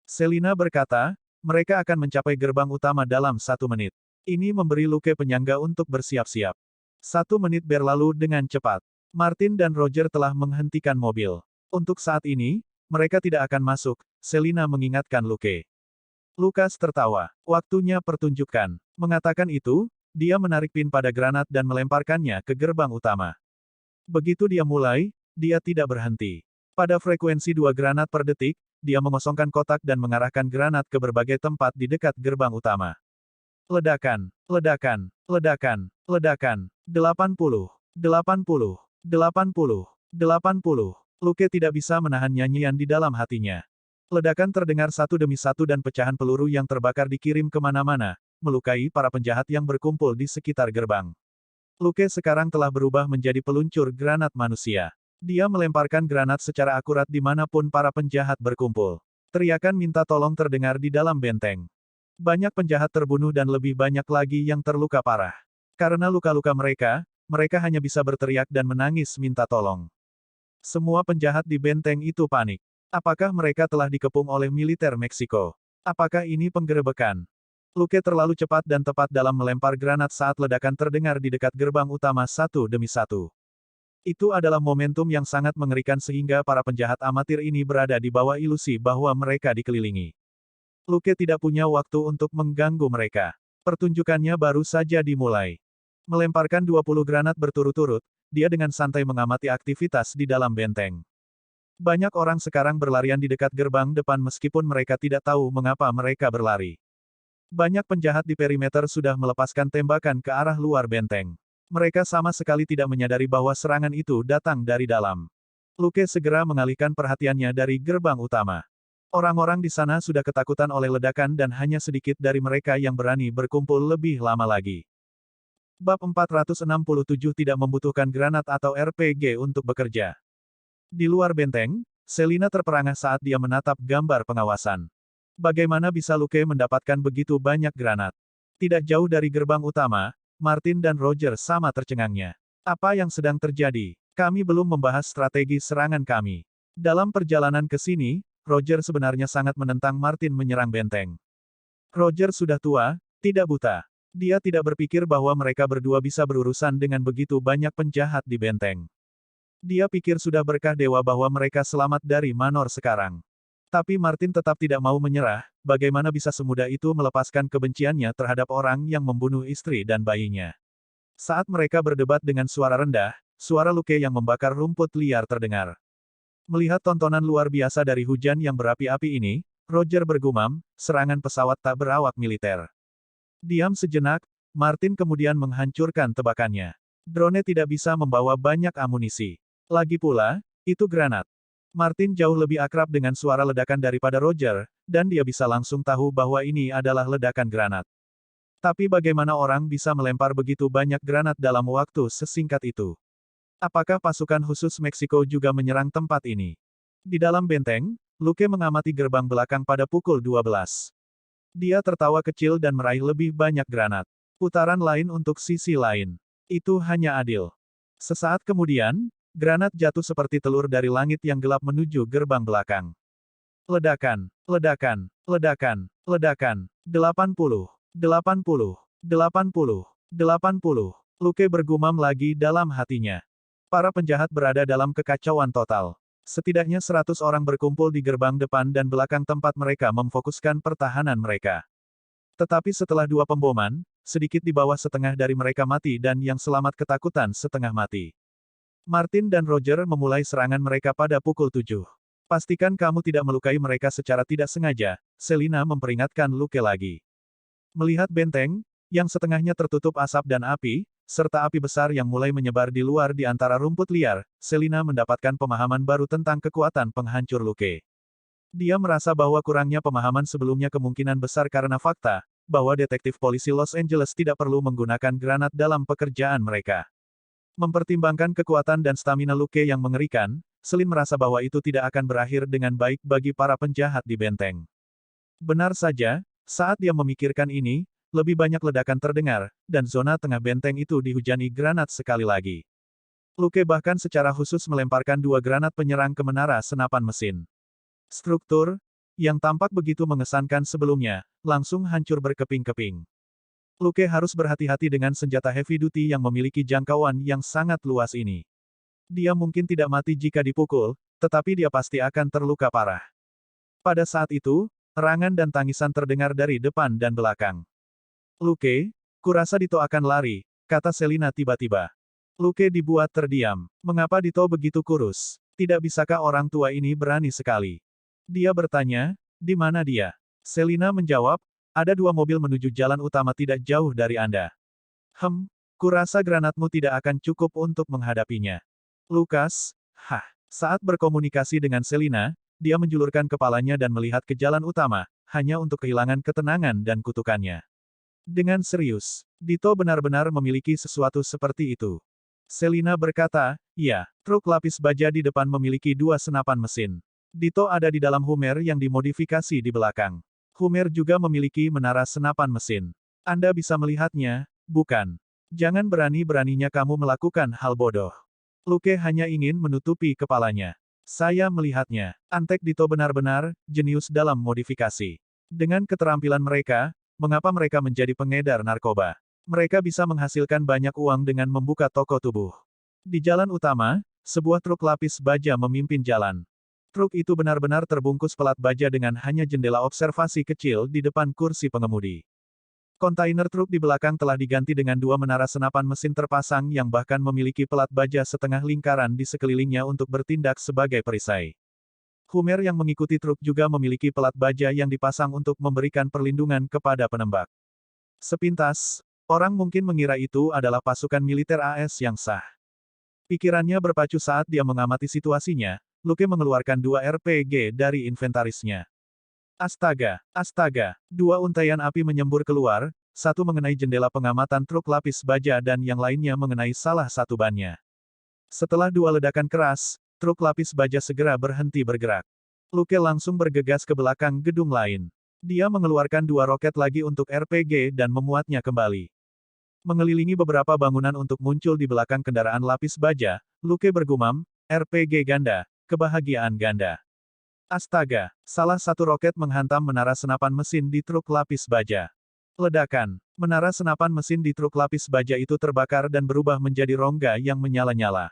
Selina berkata, mereka akan mencapai gerbang utama dalam 1 menit. Ini memberi Luke penyangga untuk bersiap-siap. 1 menit berlalu dengan cepat. Martin dan Roger telah menghentikan mobil. Untuk saat ini, mereka tidak akan masuk, Selina mengingatkan Luke. Lukas tertawa. Waktunya pertunjukan. Mengatakan itu, dia menarik pin pada granat dan melemparkannya ke gerbang utama. Begitu dia mulai, dia tidak berhenti. Pada frekuensi 2 granat per detik, dia mengosongkan kotak dan mengarahkan granat ke berbagai tempat di dekat gerbang utama. Ledakan, ledakan, ledakan, ledakan. 80, 80, 80, 80. Luke tidak bisa menahan nyanyian di dalam hatinya. Ledakan terdengar satu demi satu dan pecahan peluru yang terbakar dikirim kemana-mana, melukai para penjahat yang berkumpul di sekitar gerbang. Luke sekarang telah berubah menjadi peluncur granat manusia. Dia melemparkan granat secara akurat dimanapun para penjahat berkumpul. Teriakan minta tolong terdengar di dalam benteng. Banyak penjahat terbunuh dan lebih banyak lagi yang terluka parah. Karena luka-luka mereka, mereka hanya bisa berteriak dan menangis minta tolong. Semua penjahat di benteng itu panik. Apakah mereka telah dikepung oleh militer Meksiko? Apakah ini penggerebekan? Luke terlalu cepat dan tepat dalam melempar granat saat ledakan terdengar di dekat gerbang utama satu demi satu. Itu adalah momentum yang sangat mengerikan sehingga para penjahat amatir ini berada di bawah ilusi bahwa mereka dikelilingi. Luke tidak punya waktu untuk mengganggu mereka. Pertunjukannya baru saja dimulai. Melemparkan 20 granat berturut-turut, dia dengan santai mengamati aktivitas di dalam benteng. Banyak orang sekarang berlarian di dekat gerbang depan meskipun mereka tidak tahu mengapa mereka berlari. Banyak penjahat di perimeter sudah melepaskan tembakan ke arah luar benteng. Mereka sama sekali tidak menyadari bahwa serangan itu datang dari dalam. Luke segera mengalihkan perhatiannya dari gerbang utama. Orang-orang di sana sudah ketakutan oleh ledakan dan hanya sedikit dari mereka yang berani berkumpul lebih lama lagi. Bab 467 tidak membutuhkan granat atau RPG untuk bekerja. Di luar benteng, Selina terperangah saat dia menatap gambar pengawasan. Bagaimana bisa Luke mendapatkan begitu banyak granat? Tidak jauh dari gerbang utama, Martin dan Roger sama tercengangnya. Apa yang sedang terjadi? Kami belum membahas strategi serangan kami. Dalam perjalanan ke sini, Roger sebenarnya sangat menentang Martin menyerang benteng. Roger sudah tua, tidak buta. Dia tidak berpikir bahwa mereka berdua bisa berurusan dengan begitu banyak penjahat di benteng. Dia pikir sudah berkah dewa bahwa mereka selamat dari Manor sekarang. Tapi Martin tetap tidak mau menyerah, bagaimana bisa semudah itu melepaskan kebenciannya terhadap orang yang membunuh istri dan bayinya. Saat mereka berdebat dengan suara rendah, suara Luke yang membakar rumput liar terdengar. Melihat tontonan luar biasa dari hujan yang berapi-api ini, Roger bergumam, serangan pesawat tak berawak militer. Diam sejenak, Martin kemudian menghancurkan tebakannya. Drone tidak bisa membawa banyak amunisi. Lagi pula, itu granat. Martin jauh lebih akrab dengan suara ledakan daripada Roger, dan dia bisa langsung tahu bahwa ini adalah ledakan granat. Tapi bagaimana orang bisa melempar begitu banyak granat dalam waktu sesingkat itu? Apakah pasukan khusus Meksiko juga menyerang tempat ini? Di dalam benteng, Luke mengamati gerbang belakang pada pukul 12. Dia tertawa kecil dan meraih lebih banyak granat. Putaran lain untuk sisi lain. Itu hanya adil. Sesaat kemudian, granat jatuh seperti telur dari langit yang gelap menuju gerbang belakang. Ledakan, ledakan, ledakan, ledakan. 80, 80, 80, 80. Luke bergumam lagi dalam hatinya. Para penjahat berada dalam kekacauan total. Setidaknya 100 orang berkumpul di gerbang depan dan belakang tempat mereka memfokuskan pertahanan mereka. Tetapi setelah 2 pemboman, sedikit di bawah setengah dari mereka mati dan yang selamat ketakutan setengah mati. Martin dan Roger memulai serangan mereka pada pukul 7. Pastikan kamu tidak melukai mereka secara tidak sengaja, Selina memperingatkan Luke lagi. Melihat benteng, yang setengahnya tertutup asap dan api, serta api besar yang mulai menyebar di luar di antara rumput liar, Selina mendapatkan pemahaman baru tentang kekuatan penghancur Luke. Dia merasa bahwa kurangnya pemahaman sebelumnya kemungkinan besar karena fakta, bahwa detektif polisi Los Angeles tidak perlu menggunakan granat dalam pekerjaan mereka. Mempertimbangkan kekuatan dan stamina Luke yang mengerikan, Selin merasa bahwa itu tidak akan berakhir dengan baik bagi para penjahat di benteng. Benar saja, saat dia memikirkan ini, lebih banyak ledakan terdengar, dan zona tengah benteng itu dihujani granat sekali lagi. Luke bahkan secara khusus melemparkan 2 granat penyerang ke menara senapan mesin. Struktur, yang tampak begitu mengesankan sebelumnya, langsung hancur berkeping-keping. Luke harus berhati-hati dengan senjata heavy duty yang memiliki jangkauan yang sangat luas ini. Dia mungkin tidak mati jika dipukul, tetapi dia pasti akan terluka parah. Pada saat itu, erangan dan tangisan terdengar dari depan dan belakang. Luke, kurasa Dito akan lari, kata Selina tiba-tiba. Luke dibuat terdiam. Mengapa Dito begitu kurus? Tidak bisakah orang tua ini berani sekali? Dia bertanya, di mana dia? Selina menjawab, ada 2 mobil menuju jalan utama tidak jauh dari Anda. Kurasa granatmu tidak akan cukup untuk menghadapinya. Lukas, saat berkomunikasi dengan Selina, dia menjulurkan kepalanya dan melihat ke jalan utama, hanya untuk kehilangan ketenangan dan kutukannya. Dengan serius, Dito benar-benar memiliki sesuatu seperti itu. Selina berkata, ya, truk lapis baja di depan memiliki dua senapan mesin. Dito ada di dalam Hummer yang dimodifikasi di belakang. Hummer juga memiliki menara senapan mesin. Anda bisa melihatnya, bukan? Jangan berani-beraninya kamu melakukan hal bodoh. Luke hanya ingin menutupi kepalanya. Saya melihatnya. Antek Dito benar-benar jenius dalam modifikasi. Dengan keterampilan mereka, mengapa mereka menjadi pengedar narkoba? Mereka bisa menghasilkan banyak uang dengan membuka toko tubuh. Di jalan utama, sebuah truk lapis baja memimpin jalan. Truk itu benar-benar terbungkus pelat baja dengan hanya jendela observasi kecil di depan kursi pengemudi. Kontainer truk di belakang telah diganti dengan dua menara senapan mesin terpasang yang bahkan memiliki pelat baja setengah lingkaran di sekelilingnya untuk bertindak sebagai perisai. Hummer yang mengikuti truk juga memiliki pelat baja yang dipasang untuk memberikan perlindungan kepada penembak. Sepintas, orang mungkin mengira itu adalah pasukan militer AS yang sah. Pikirannya berpacu saat dia mengamati situasinya. Luke mengeluarkan dua RPG dari inventarisnya. Astaga, astaga, dua untaian api menyembur keluar, satu mengenai jendela pengamatan truk lapis baja dan yang lainnya mengenai salah satu bannya. Setelah dua ledakan keras, truk lapis baja segera berhenti bergerak. Luke langsung bergegas ke belakang gedung lain. Dia mengeluarkan dua roket lagi untuk RPG dan memuatnya kembali. Mengelilingi beberapa bangunan untuk muncul di belakang kendaraan lapis baja, Luke bergumam, RPG ganda, kebahagiaan ganda. Astaga, salah satu roket menghantam menara senapan mesin di truk lapis baja. Ledakan, menara senapan mesin di truk lapis baja itu terbakar dan berubah menjadi rongga yang menyala-nyala.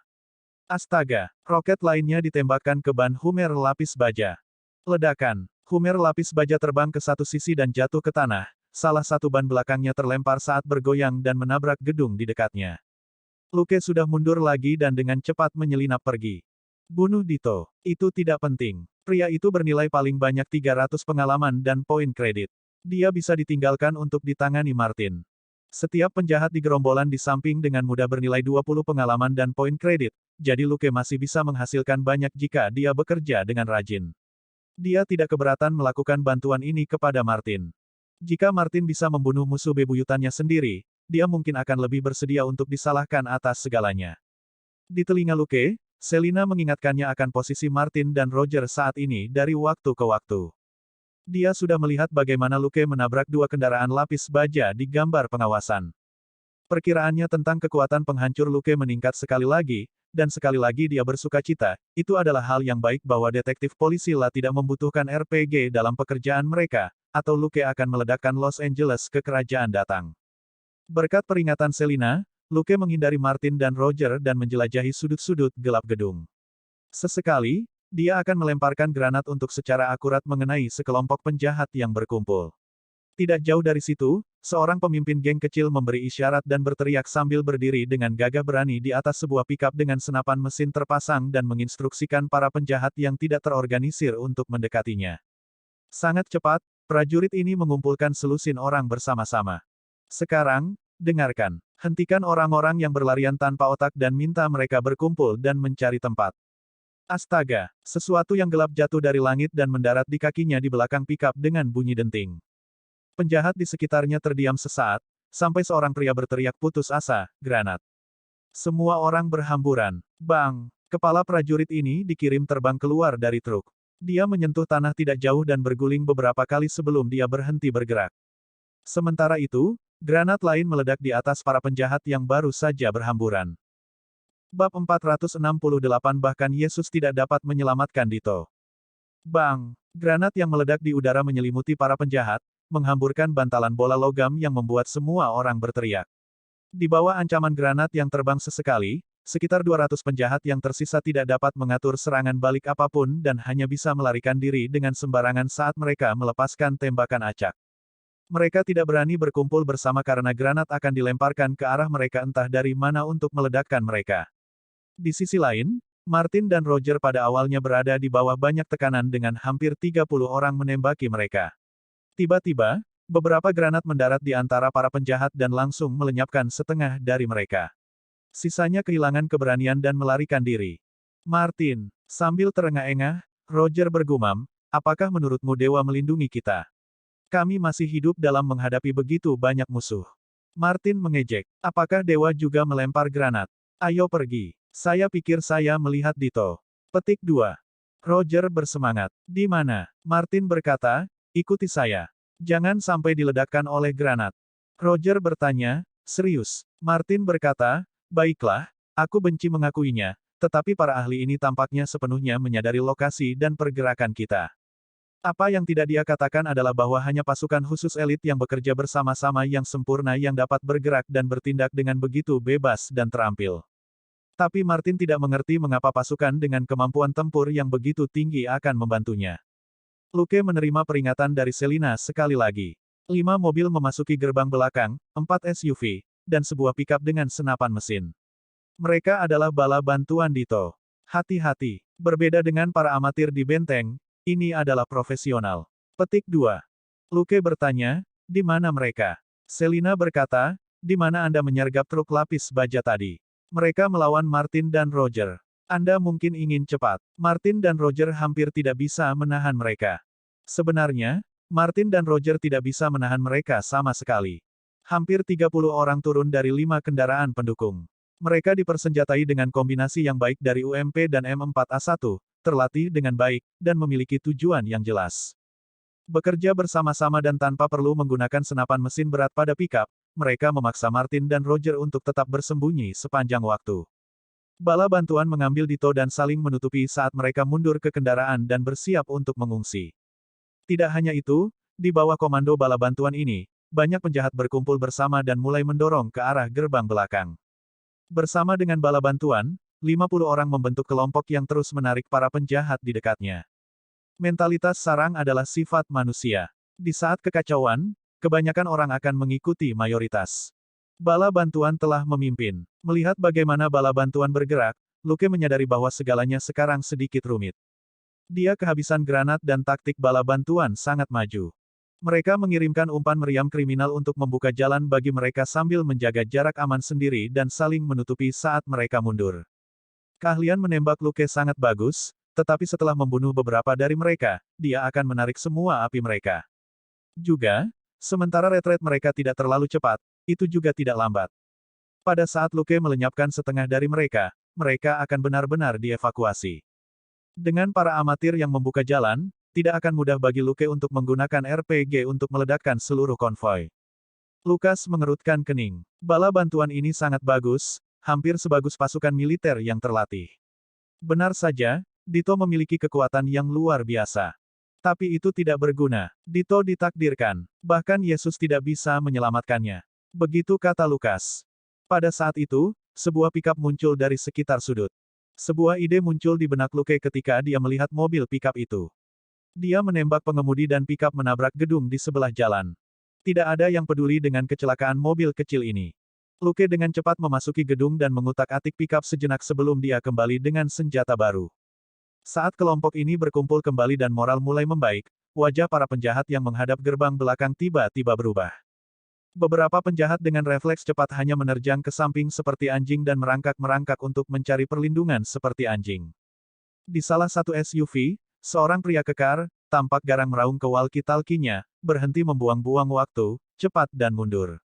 Astaga, roket lainnya ditembakkan ke ban Hummer lapis baja. Ledakan, Hummer lapis baja terbang ke satu sisi dan jatuh ke tanah. Salah satu ban belakangnya terlempar saat bergoyang dan menabrak gedung di dekatnya. Luke sudah mundur lagi dan dengan cepat menyelinap pergi. Bunuh Dito. Itu tidak penting. Pria itu bernilai paling banyak 300 pengalaman dan poin kredit. Dia bisa ditinggalkan untuk ditangani Martin. Setiap penjahat di gerombolan di samping dengan mudah bernilai 20 pengalaman dan poin kredit, jadi Luke masih bisa menghasilkan banyak jika dia bekerja dengan rajin. Dia tidak keberatan melakukan bantuan ini kepada Martin. Jika Martin bisa membunuh musuh bebuyutannya sendiri, dia mungkin akan lebih bersedia untuk disalahkan atas segalanya. Di telinga Luke, Selina mengingatkannya akan posisi Martin dan Roger saat ini dari waktu ke waktu. Dia sudah melihat bagaimana Luke menabrak dua kendaraan lapis baja di gambar pengawasan. Perkiraannya tentang kekuatan penghancur Luke meningkat sekali lagi, dan sekali lagi dia bersukacita, itu adalah hal yang baik bahwa detektif polisi La tidak membutuhkan RPG dalam pekerjaan mereka, atau Luke akan meledakkan Los Angeles ke kerajaan datang. Berkat peringatan Selina, Luke menghindari Martin dan Roger dan menjelajahi sudut-sudut gelap gedung. Sesekali, dia akan melemparkan granat untuk secara akurat mengenai sekelompok penjahat yang berkumpul. Tidak jauh dari situ, seorang pemimpin geng kecil memberi isyarat dan berteriak sambil berdiri dengan gagah berani di atas sebuah pikap dengan senapan mesin terpasang dan menginstruksikan para penjahat yang tidak terorganisir untuk mendekatinya. Sangat cepat, prajurit ini mengumpulkan selusin orang bersama-sama. Sekarang, dengarkan. Hentikan orang-orang yang berlarian tanpa otak dan minta mereka berkumpul dan mencari tempat. Astaga, sesuatu yang gelap jatuh dari langit dan mendarat di kakinya di belakang pikap dengan bunyi denting. Penjahat di sekitarnya terdiam sesaat, sampai seorang pria berteriak putus asa, granat. Semua orang berhamburan. Bang! Kepala prajurit ini dikirim terbang keluar dari truk. Dia menyentuh tanah tidak jauh dan berguling beberapa kali sebelum dia berhenti bergerak. Sementara itu, granat lain meledak di atas para penjahat yang baru saja berhamburan. Bab 468 Bahkan Yesus tidak dapat menyelamatkan Dito. Bang! Granat yang meledak di udara menyelimuti para penjahat, menghamburkan bantalan bola logam yang membuat semua orang berteriak. Di bawah ancaman granat yang terbang sesekali, sekitar 200 penjahat yang tersisa tidak dapat mengatur serangan balik apapun dan hanya bisa melarikan diri dengan sembarangan saat mereka melepaskan tembakan acak. Mereka tidak berani berkumpul bersama karena granat akan dilemparkan ke arah mereka entah dari mana untuk meledakkan mereka. Di sisi lain, Martin dan Roger pada awalnya berada di bawah banyak tekanan dengan hampir 30 orang menembaki mereka. Tiba-tiba, beberapa granat mendarat di antara para penjahat dan langsung melenyapkan setengah dari mereka. Sisanya kehilangan keberanian dan melarikan diri. Martin, sambil terengah-engah, Roger bergumam, apakah menurutmu dewa melindungi kita? Kami masih hidup dalam menghadapi begitu banyak musuh. Martin mengejek, apakah dewa juga melempar granat? Ayo pergi. Saya pikir saya melihat Dito. Petik 2. Roger bersemangat. Di mana? Martin berkata, ikuti saya. Jangan sampai diledakkan oleh granat. Roger bertanya, serius? Martin berkata, baiklah, aku benci mengakuinya, tetapi para ahli ini tampaknya sepenuhnya menyadari lokasi dan pergerakan kita. Apa yang tidak dia katakan adalah bahwa hanya pasukan khusus elit yang bekerja bersama-sama yang sempurna yang dapat bergerak dan bertindak dengan begitu bebas dan terampil. Tapi Martin tidak mengerti mengapa pasukan dengan kemampuan tempur yang begitu tinggi akan membantunya. Luke menerima peringatan dari Selina sekali lagi. 5 mobil memasuki gerbang belakang, 4 SUV, dan sebuah pickup dengan senapan mesin. Mereka adalah bala bantuan Dito. Hati-hati. Berbeda dengan para amatir di benteng, ini adalah profesional. Petik 2. Luke bertanya, di mana mereka? Selina berkata, di mana Anda menyergap truk lapis baja tadi? Mereka melawan Martin dan Roger. Anda mungkin ingin cepat. Martin dan Roger hampir tidak bisa menahan mereka. Sebenarnya, Martin dan Roger tidak bisa menahan mereka sama sekali. Hampir 30 orang turun dari 5 kendaraan pendukung. Mereka dipersenjatai dengan kombinasi yang baik dari UMP dan M4A1, terlatih dengan baik, dan memiliki tujuan yang jelas. Bekerja bersama-sama dan tanpa perlu menggunakan senapan mesin berat pada pickup, mereka memaksa Martin dan Roger untuk tetap bersembunyi sepanjang waktu. Bala bantuan mengambil Dito dan saling menutupi saat mereka mundur ke kendaraan dan bersiap untuk mengungsi. Tidak hanya itu, di bawah komando bala bantuan ini, banyak penjahat berkumpul bersama dan mulai mendorong ke arah gerbang belakang. Bersama dengan bala bantuan, 50 orang membentuk kelompok yang terus menarik para penjahat di dekatnya. Mentalitas sarang adalah sifat manusia. Di saat kekacauan, kebanyakan orang akan mengikuti mayoritas. Bala bantuan telah memimpin. Melihat bagaimana bala bantuan bergerak, Luke menyadari bahwa segalanya sekarang sedikit rumit. Dia kehabisan granat dan taktik bala bantuan sangat maju. Mereka mengirimkan umpan meriam kriminal untuk membuka jalan bagi mereka sambil menjaga jarak aman sendiri dan saling menutupi saat mereka mundur. Keahlian menembak Luke sangat bagus, tetapi setelah membunuh beberapa dari mereka, dia akan menarik semua api mereka. Juga, sementara retret mereka tidak terlalu cepat, itu juga tidak lambat. Pada saat Luke melenyapkan setengah dari mereka, mereka akan benar-benar dievakuasi. Dengan para amatir yang membuka jalan, tidak akan mudah bagi Luke untuk menggunakan RPG untuk meledakkan seluruh konvoi. Lukas mengerutkan kening. Bala bantuan ini sangat bagus, hampir sebagus pasukan militer yang terlatih. Benar saja, Dito memiliki kekuatan yang luar biasa. Tapi itu tidak berguna. Dito ditakdirkan. Bahkan Yesus tidak bisa menyelamatkannya. Begitu kata Lukas. Pada saat itu, sebuah pickup muncul dari sekitar sudut. Sebuah ide muncul di benak Luke ketika dia melihat mobil pickup itu. Dia menembak pengemudi dan pickup menabrak gedung di sebelah jalan. Tidak ada yang peduli dengan kecelakaan mobil kecil ini. Luke dengan cepat memasuki gedung dan mengutak-atik pickup sejenak sebelum dia kembali dengan senjata baru. Saat kelompok ini berkumpul kembali dan moral mulai membaik, wajah para penjahat yang menghadap gerbang belakang tiba-tiba berubah. Beberapa penjahat dengan refleks cepat hanya menerjang ke samping seperti anjing dan merangkak-merangkak untuk mencari perlindungan seperti anjing. Di salah satu SUV, seorang pria kekar, tampak garang meraung ke walkie-talkie-nya, berhenti membuang-buang waktu, cepat dan mundur.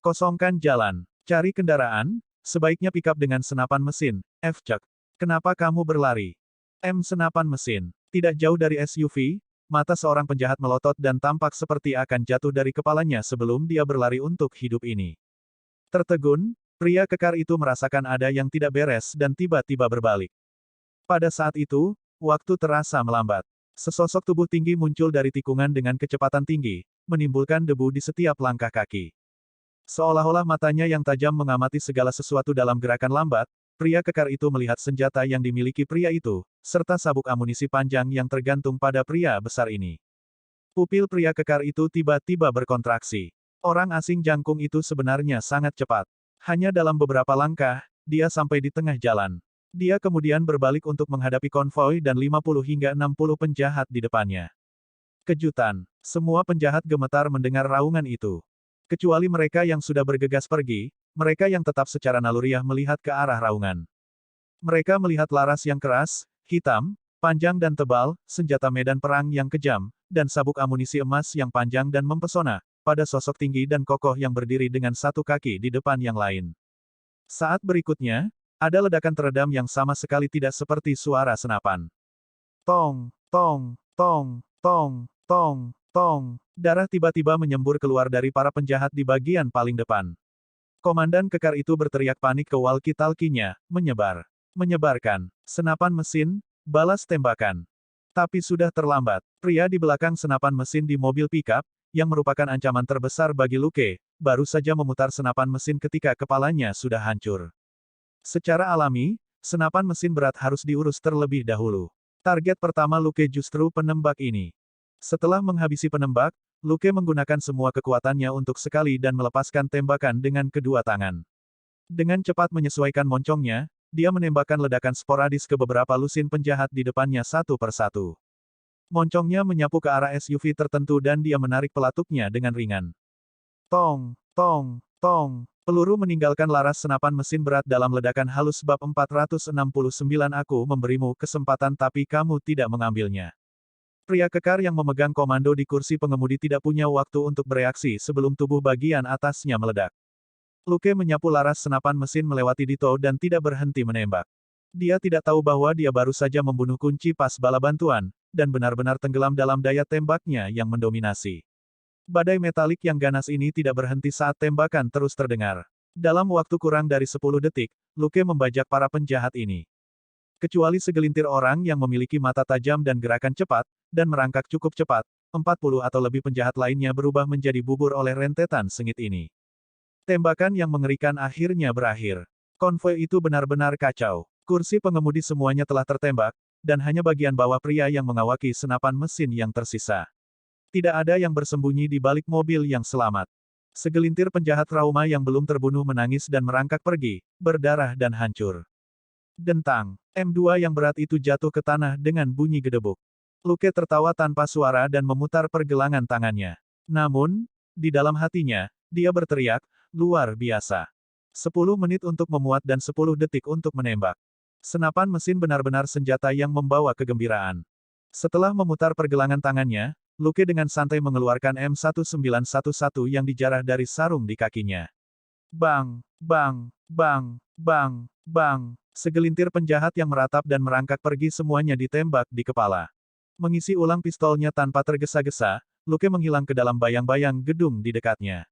Kosongkan jalan. Cari kendaraan, sebaiknya pickup dengan senapan mesin, F-Chuck. Kenapa kamu berlari? M senapan mesin. Tidak jauh dari SUV, mata seorang penjahat melotot dan tampak seperti akan jatuh dari kepalanya sebelum dia berlari untuk hidup ini. Tertegun, pria kekar itu merasakan ada yang tidak beres dan tiba-tiba berbalik. Pada saat itu, waktu terasa melambat. Sesosok tubuh tinggi muncul dari tikungan dengan kecepatan tinggi, menimbulkan debu di setiap langkah kaki. Seolah-olah matanya yang tajam mengamati segala sesuatu dalam gerakan lambat, pria kekar itu melihat senjata yang dimiliki pria itu, serta sabuk amunisi panjang yang tergantung pada pria besar ini. Pupil pria kekar itu tiba-tiba berkontraksi. Orang asing jangkung itu sebenarnya sangat cepat. Hanya dalam beberapa langkah, dia sampai di tengah jalan. Dia kemudian berbalik untuk menghadapi konvoi dan 50 hingga 60 penjahat di depannya. Kejutan. Semua penjahat gemetar mendengar raungan itu. Kecuali mereka yang sudah bergegas pergi, mereka yang tetap secara naluriah melihat ke arah raungan. Mereka melihat laras yang keras, hitam, panjang dan tebal, senjata medan perang yang kejam, dan sabuk amunisi emas yang panjang dan mempesona, pada sosok tinggi dan kokoh yang berdiri dengan satu kaki di depan yang lain. Saat berikutnya, Ada ledakan teredam yang sama sekali tidak seperti suara senapan. Tong, tong, tong, tong, tong, tong. Darah tiba-tiba menyembur keluar dari para penjahat di bagian paling depan. Komandan kekar itu berteriak panik ke walkie-talkie-nya, menyebarkan senapan mesin, balas tembakan. Tapi sudah terlambat. Pria di belakang senapan mesin di mobil pickup, yang merupakan ancaman terbesar bagi Luke, baru saja memutar senapan mesin ketika kepalanya sudah hancur. Secara alami, senapan mesin berat harus diurus terlebih dahulu. Target pertama Luke justru penembak ini. Setelah menghabisi penembak, Luke menggunakan semua kekuatannya untuk sekali dan melepaskan tembakan dengan kedua tangan. Dengan cepat menyesuaikan moncongnya, dia menembakkan ledakan sporadis ke beberapa lusin penjahat di depannya satu persatu. Moncongnya menyapu ke arah SUV tertentu dan dia menarik pelatuknya dengan ringan. Tong, tong, tong. Peluru meninggalkan laras senapan mesin berat dalam ledakan halus bab 469. Aku memberimu kesempatan tapi kamu tidak mengambilnya. Pria kekar yang memegang komando di kursi pengemudi tidak punya waktu untuk bereaksi sebelum tubuh bagian atasnya meledak. Luke menyapu laras senapan mesin melewati Dito dan tidak berhenti menembak. Dia tidak tahu bahwa dia baru saja membunuh kunci pas bala bantuan, dan benar-benar tenggelam dalam daya tembaknya yang mendominasi. Badai metalik yang ganas ini tidak berhenti saat tembakan terus terdengar. Dalam waktu kurang dari 10 detik, Luke membajak para penjahat ini. Kecuali segelintir orang yang memiliki mata tajam dan gerakan cepat, dan merangkak cukup cepat, 40 atau lebih penjahat lainnya berubah menjadi bubur oleh rentetan sengit ini. Tembakan yang mengerikan akhirnya berakhir. Konvoi itu benar-benar kacau. Kursi pengemudi semuanya telah tertembak, dan hanya bagian bawah pria yang mengawaki senapan mesin yang tersisa. Tidak ada yang bersembunyi di balik mobil yang selamat. Segelintir penjahat trauma yang belum terbunuh menangis dan merangkak pergi, berdarah dan hancur. Dentang. M2 yang berat itu jatuh ke tanah dengan bunyi gedebuk. Luke tertawa tanpa suara dan memutar pergelangan tangannya. Namun, di dalam hatinya, dia berteriak, luar biasa. 10 menit untuk memuat dan 10 detik untuk menembak. Senapan mesin benar-benar senjata yang membawa kegembiraan. Setelah memutar pergelangan tangannya, Luke dengan santai mengeluarkan M1911 yang dijarah dari sarung di kakinya. Bang, bang, bang, bang, bang. Segelintir penjahat yang meratap dan merangkak pergi semuanya ditembak di kepala. Mengisi ulang pistolnya tanpa tergesa-gesa, Luke menghilang ke dalam bayang-bayang gedung di dekatnya.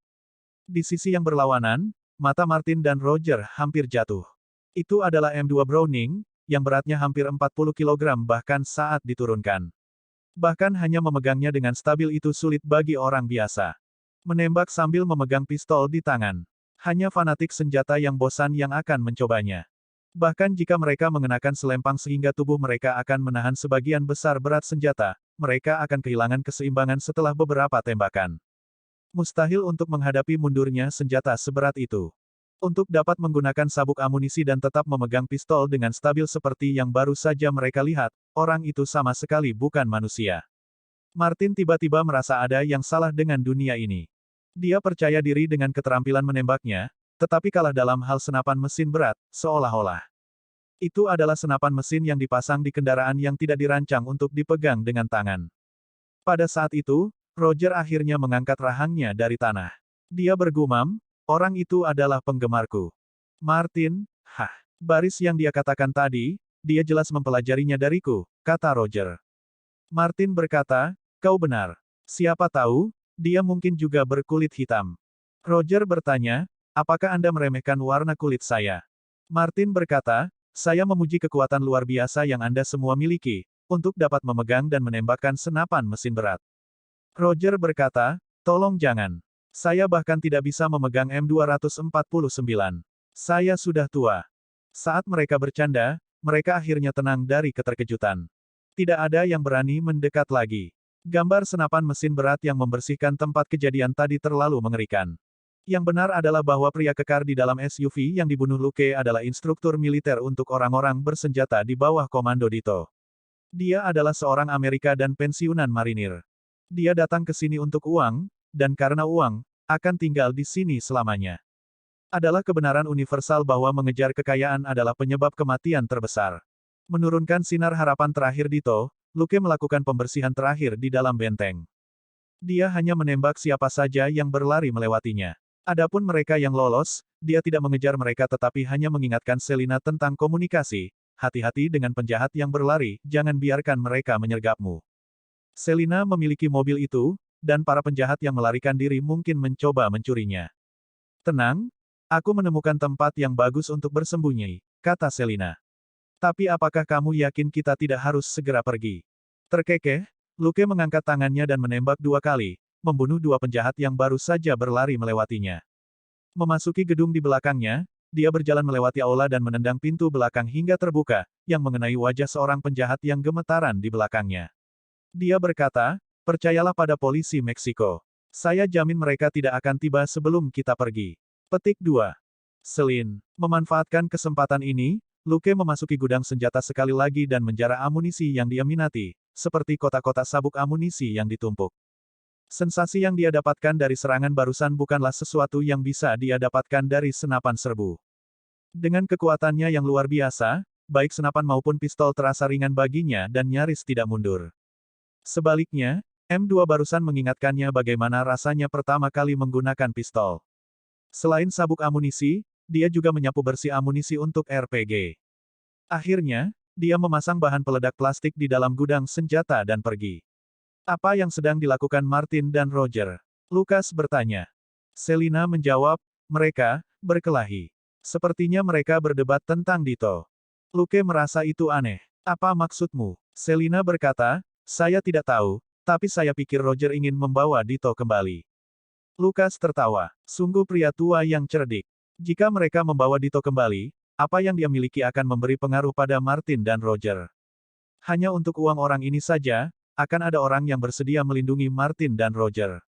Di sisi yang berlawanan, mata Martin dan Roger hampir jatuh. Itu adalah M2 Browning, yang beratnya hampir 40 kg bahkan saat diturunkan. Bahkan hanya memegangnya dengan stabil itu sulit bagi orang biasa. Menembak sambil memegang pistol di tangan. Hanya fanatik senjata yang bosan yang akan mencobanya. Bahkan jika mereka mengenakan selempang sehingga tubuh mereka akan menahan sebagian besar berat senjata, mereka akan kehilangan keseimbangan setelah beberapa tembakan. Mustahil untuk menghadapi mundurnya senjata seberat itu. Untuk dapat menggunakan sabuk amunisi dan tetap memegang pistol dengan stabil seperti yang baru saja mereka lihat, orang itu sama sekali bukan manusia. Martin tiba-tiba merasa ada yang salah dengan dunia ini. Dia percaya diri dengan keterampilan menembaknya, tetapi kalah dalam hal senapan mesin berat, seolah-olah. Itu adalah senapan mesin yang dipasang di kendaraan yang tidak dirancang untuk dipegang dengan tangan. Pada saat itu, Roger akhirnya mengangkat rahangnya dari tanah. Dia bergumam, orang itu adalah penggemarku. Martin, baris yang dia katakan tadi, dia jelas mempelajarinya dariku, kata Roger. Martin berkata, kau benar. Siapa tahu, dia mungkin juga berkulit hitam. Roger bertanya, apakah Anda meremehkan warna kulit saya? Martin berkata, saya memuji kekuatan luar biasa yang Anda semua miliki, untuk dapat memegang dan menembakkan senapan mesin berat. Roger berkata, tolong jangan. Saya bahkan tidak bisa memegang M249. Saya sudah tua. Saat mereka bercanda, mereka akhirnya tenang dari keterkejutan. Tidak ada yang berani mendekat lagi. Gambar senapan mesin berat yang membersihkan tempat kejadian tadi terlalu mengerikan. Yang benar adalah bahwa pria kekar di dalam SUV yang dibunuh Luke adalah instruktur militer untuk orang-orang bersenjata di bawah komando Dito. Dia adalah seorang Amerika dan pensiunan marinir. Dia datang ke sini untuk uang, dan karena uang, akan tinggal di sini selamanya. Adalah kebenaran universal bahwa mengejar kekayaan adalah penyebab kematian terbesar. Menurunkan sinar harapan terakhir Dito, Luke melakukan pembersihan terakhir di dalam benteng. Dia hanya menembak siapa saja yang berlari melewatinya. Adapun mereka yang lolos, dia tidak mengejar mereka tetapi hanya mengingatkan Selina tentang komunikasi. Hati-hati dengan penjahat yang berlari, jangan biarkan mereka menyergapmu. Selina memiliki mobil itu, dan para penjahat yang melarikan diri mungkin mencoba mencurinya. Tenang, aku menemukan tempat yang bagus untuk bersembunyi, kata Selina. Tapi apakah kamu yakin kita tidak harus segera pergi? Terkekeh, Luke mengangkat tangannya dan menembak 2 kali, membunuh 2 penjahat yang baru saja berlari melewatinya. Memasuki gedung di belakangnya, dia berjalan melewati aula dan menendang pintu belakang hingga terbuka, yang mengenai wajah seorang penjahat yang gemetaran di belakangnya. Dia berkata, percayalah pada polisi Meksiko. Saya jamin mereka tidak akan tiba sebelum kita pergi. Petik 2. Selin. Memanfaatkan kesempatan ini, Luke memasuki gudang senjata sekali lagi dan menjara amunisi yang dia minati, seperti kotak-kotak sabuk amunisi yang ditumpuk. Sensasi yang dia dapatkan dari serangan barusan bukanlah sesuatu yang bisa dia dapatkan dari senapan serbu. Dengan kekuatannya yang luar biasa, baik senapan maupun pistol terasa ringan baginya dan nyaris tidak mundur. Sebaliknya, M2 barusan mengingatkannya bagaimana rasanya pertama kali menggunakan pistol. Selain sabuk amunisi, dia juga menyapu bersih amunisi untuk RPG. Akhirnya, dia memasang bahan peledak plastik di dalam gudang senjata dan pergi. Apa yang sedang dilakukan Martin dan Roger? Lukas bertanya. Selina menjawab, mereka berkelahi. Sepertinya mereka berdebat tentang Dito. Luke merasa itu aneh. Apa maksudmu? Selina berkata, saya tidak tahu, tapi saya pikir Roger ingin membawa Dito kembali. Lukas tertawa. Sungguh pria tua yang cerdik. Jika mereka membawa Dito kembali, apa yang dia miliki akan memberi pengaruh pada Martin dan Roger. Hanya untuk uang orang ini saja, akan ada orang yang bersedia melindungi Martin dan Roger.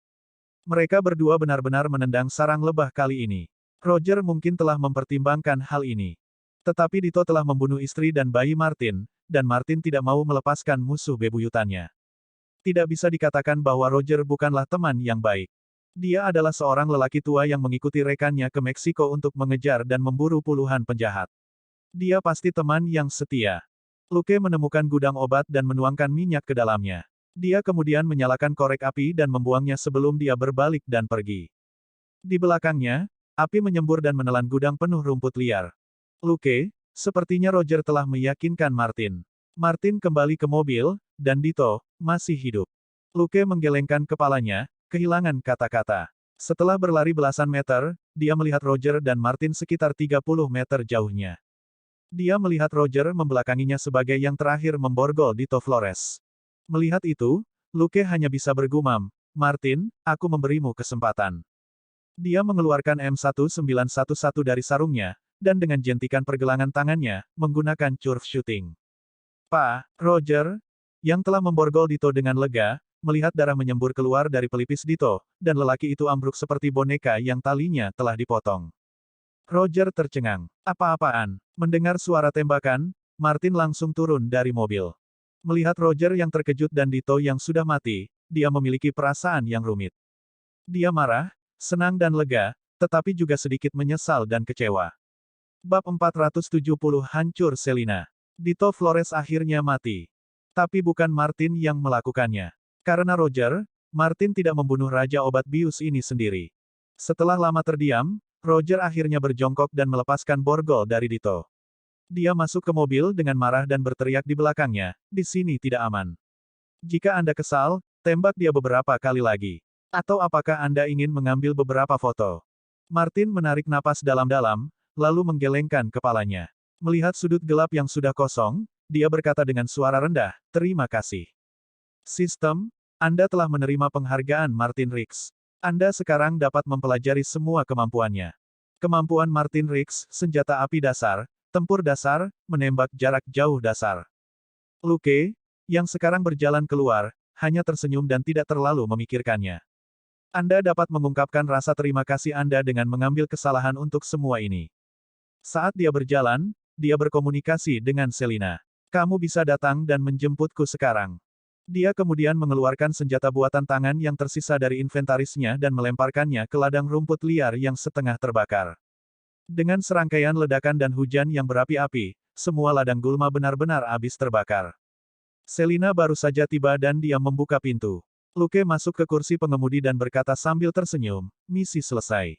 Mereka berdua benar-benar menendang sarang lebah kali ini. Roger mungkin telah mempertimbangkan hal ini. Tetapi Dito telah membunuh istri dan bayi Martin, dan Martin tidak mau melepaskan musuh bebuyutannya. Tidak bisa dikatakan bahwa Roger bukanlah teman yang baik. Dia adalah seorang lelaki tua yang mengikuti rekannya ke Meksiko untuk mengejar dan memburu puluhan penjahat. Dia pasti teman yang setia. Luke menemukan gudang obat dan menuangkan minyak ke dalamnya. Dia kemudian menyalakan korek api dan membuangnya sebelum dia berbalik dan pergi. Di belakangnya, api menyembur dan menelan gudang penuh rumput liar. Luke, sepertinya Roger telah meyakinkan Martin. Martin kembali ke mobil, dan Dito masih hidup. Luke menggelengkan kepalanya, kehilangan kata-kata. Setelah berlari belasan meter, dia melihat Roger dan Martin sekitar 30 meter jauhnya. Dia melihat Roger membelakanginya sebagai yang terakhir memborgol Dito Flores. Melihat itu, Luke hanya bisa bergumam, Martin, aku memberimu kesempatan. Dia mengeluarkan M1911 dari sarungnya, dan dengan jentikan pergelangan tangannya, menggunakan curve shooting. Pak, Roger, yang telah memborgol Dito dengan lega, melihat darah menyembur keluar dari pelipis Dito, dan lelaki itu ambruk seperti boneka yang talinya telah dipotong. Roger tercengang. Apa-apaan? Mendengar suara tembakan, Martin langsung turun dari mobil. Melihat Roger yang terkejut dan Dito yang sudah mati, dia memiliki perasaan yang rumit. Dia marah, senang dan lega, tetapi juga sedikit menyesal dan kecewa. Bab 470 Hancur Selina. Dito Flores akhirnya mati. Tapi bukan Martin yang melakukannya. Karena Roger, Martin tidak membunuh Raja Obat Bius ini sendiri. Setelah lama terdiam, Roger akhirnya berjongkok dan melepaskan borgol dari Dito. Dia masuk ke mobil dengan marah dan berteriak di belakangnya, di sini tidak aman. Jika Anda kesal, tembak dia beberapa kali lagi. Atau apakah Anda ingin mengambil beberapa foto? Martin menarik napas dalam-dalam, lalu menggelengkan kepalanya. Melihat sudut gelap yang sudah kosong, dia berkata dengan suara rendah, terima kasih. Sistem, Anda telah menerima penghargaan Martin Riggs. Anda sekarang dapat mempelajari semua kemampuannya. Kemampuan Martin Riggs, senjata api dasar, tempur dasar, menembak jarak jauh dasar. Luke, yang sekarang berjalan keluar, hanya tersenyum dan tidak terlalu memikirkannya. Anda dapat mengungkapkan rasa terima kasih Anda dengan mengambil kesalahan untuk semua ini. Saat dia berjalan, dia berkomunikasi dengan Selina. Kamu bisa datang dan menjemputku sekarang. Dia kemudian mengeluarkan senjata buatan tangan yang tersisa dari inventarisnya dan melemparkannya ke ladang rumput liar yang setengah terbakar. Dengan serangkaian ledakan dan hujan yang berapi-api, semua ladang gulma benar-benar habis terbakar. Selina baru saja tiba dan dia membuka pintu. Luke masuk ke kursi pengemudi dan berkata sambil tersenyum, misi selesai.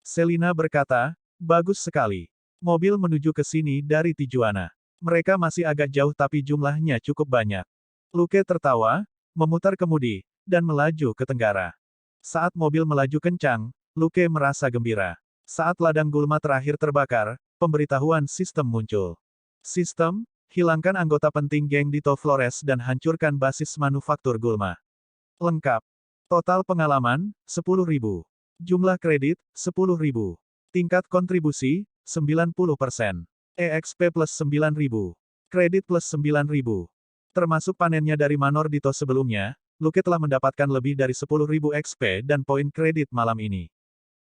Selina berkata, bagus sekali. Mobil menuju ke sini dari Tijuana. Mereka masih agak jauh tapi jumlahnya cukup banyak. Luke tertawa, memutar kemudi, dan melaju ke tenggara. Saat mobil melaju kencang, Luke merasa gembira. Saat ladang gulma terakhir terbakar, pemberitahuan sistem muncul. Sistem, hilangkan anggota penting geng Dito Flores dan hancurkan basis manufaktur gulma. Lengkap. Total pengalaman, 10.000. Jumlah kredit, 10.000. Tingkat kontribusi, 90%. EXP plus 9.000. Kredit plus 9.000. Termasuk panennya dari Manor Dito sebelumnya, Luke telah mendapatkan lebih dari 10.000 XP dan poin kredit malam ini.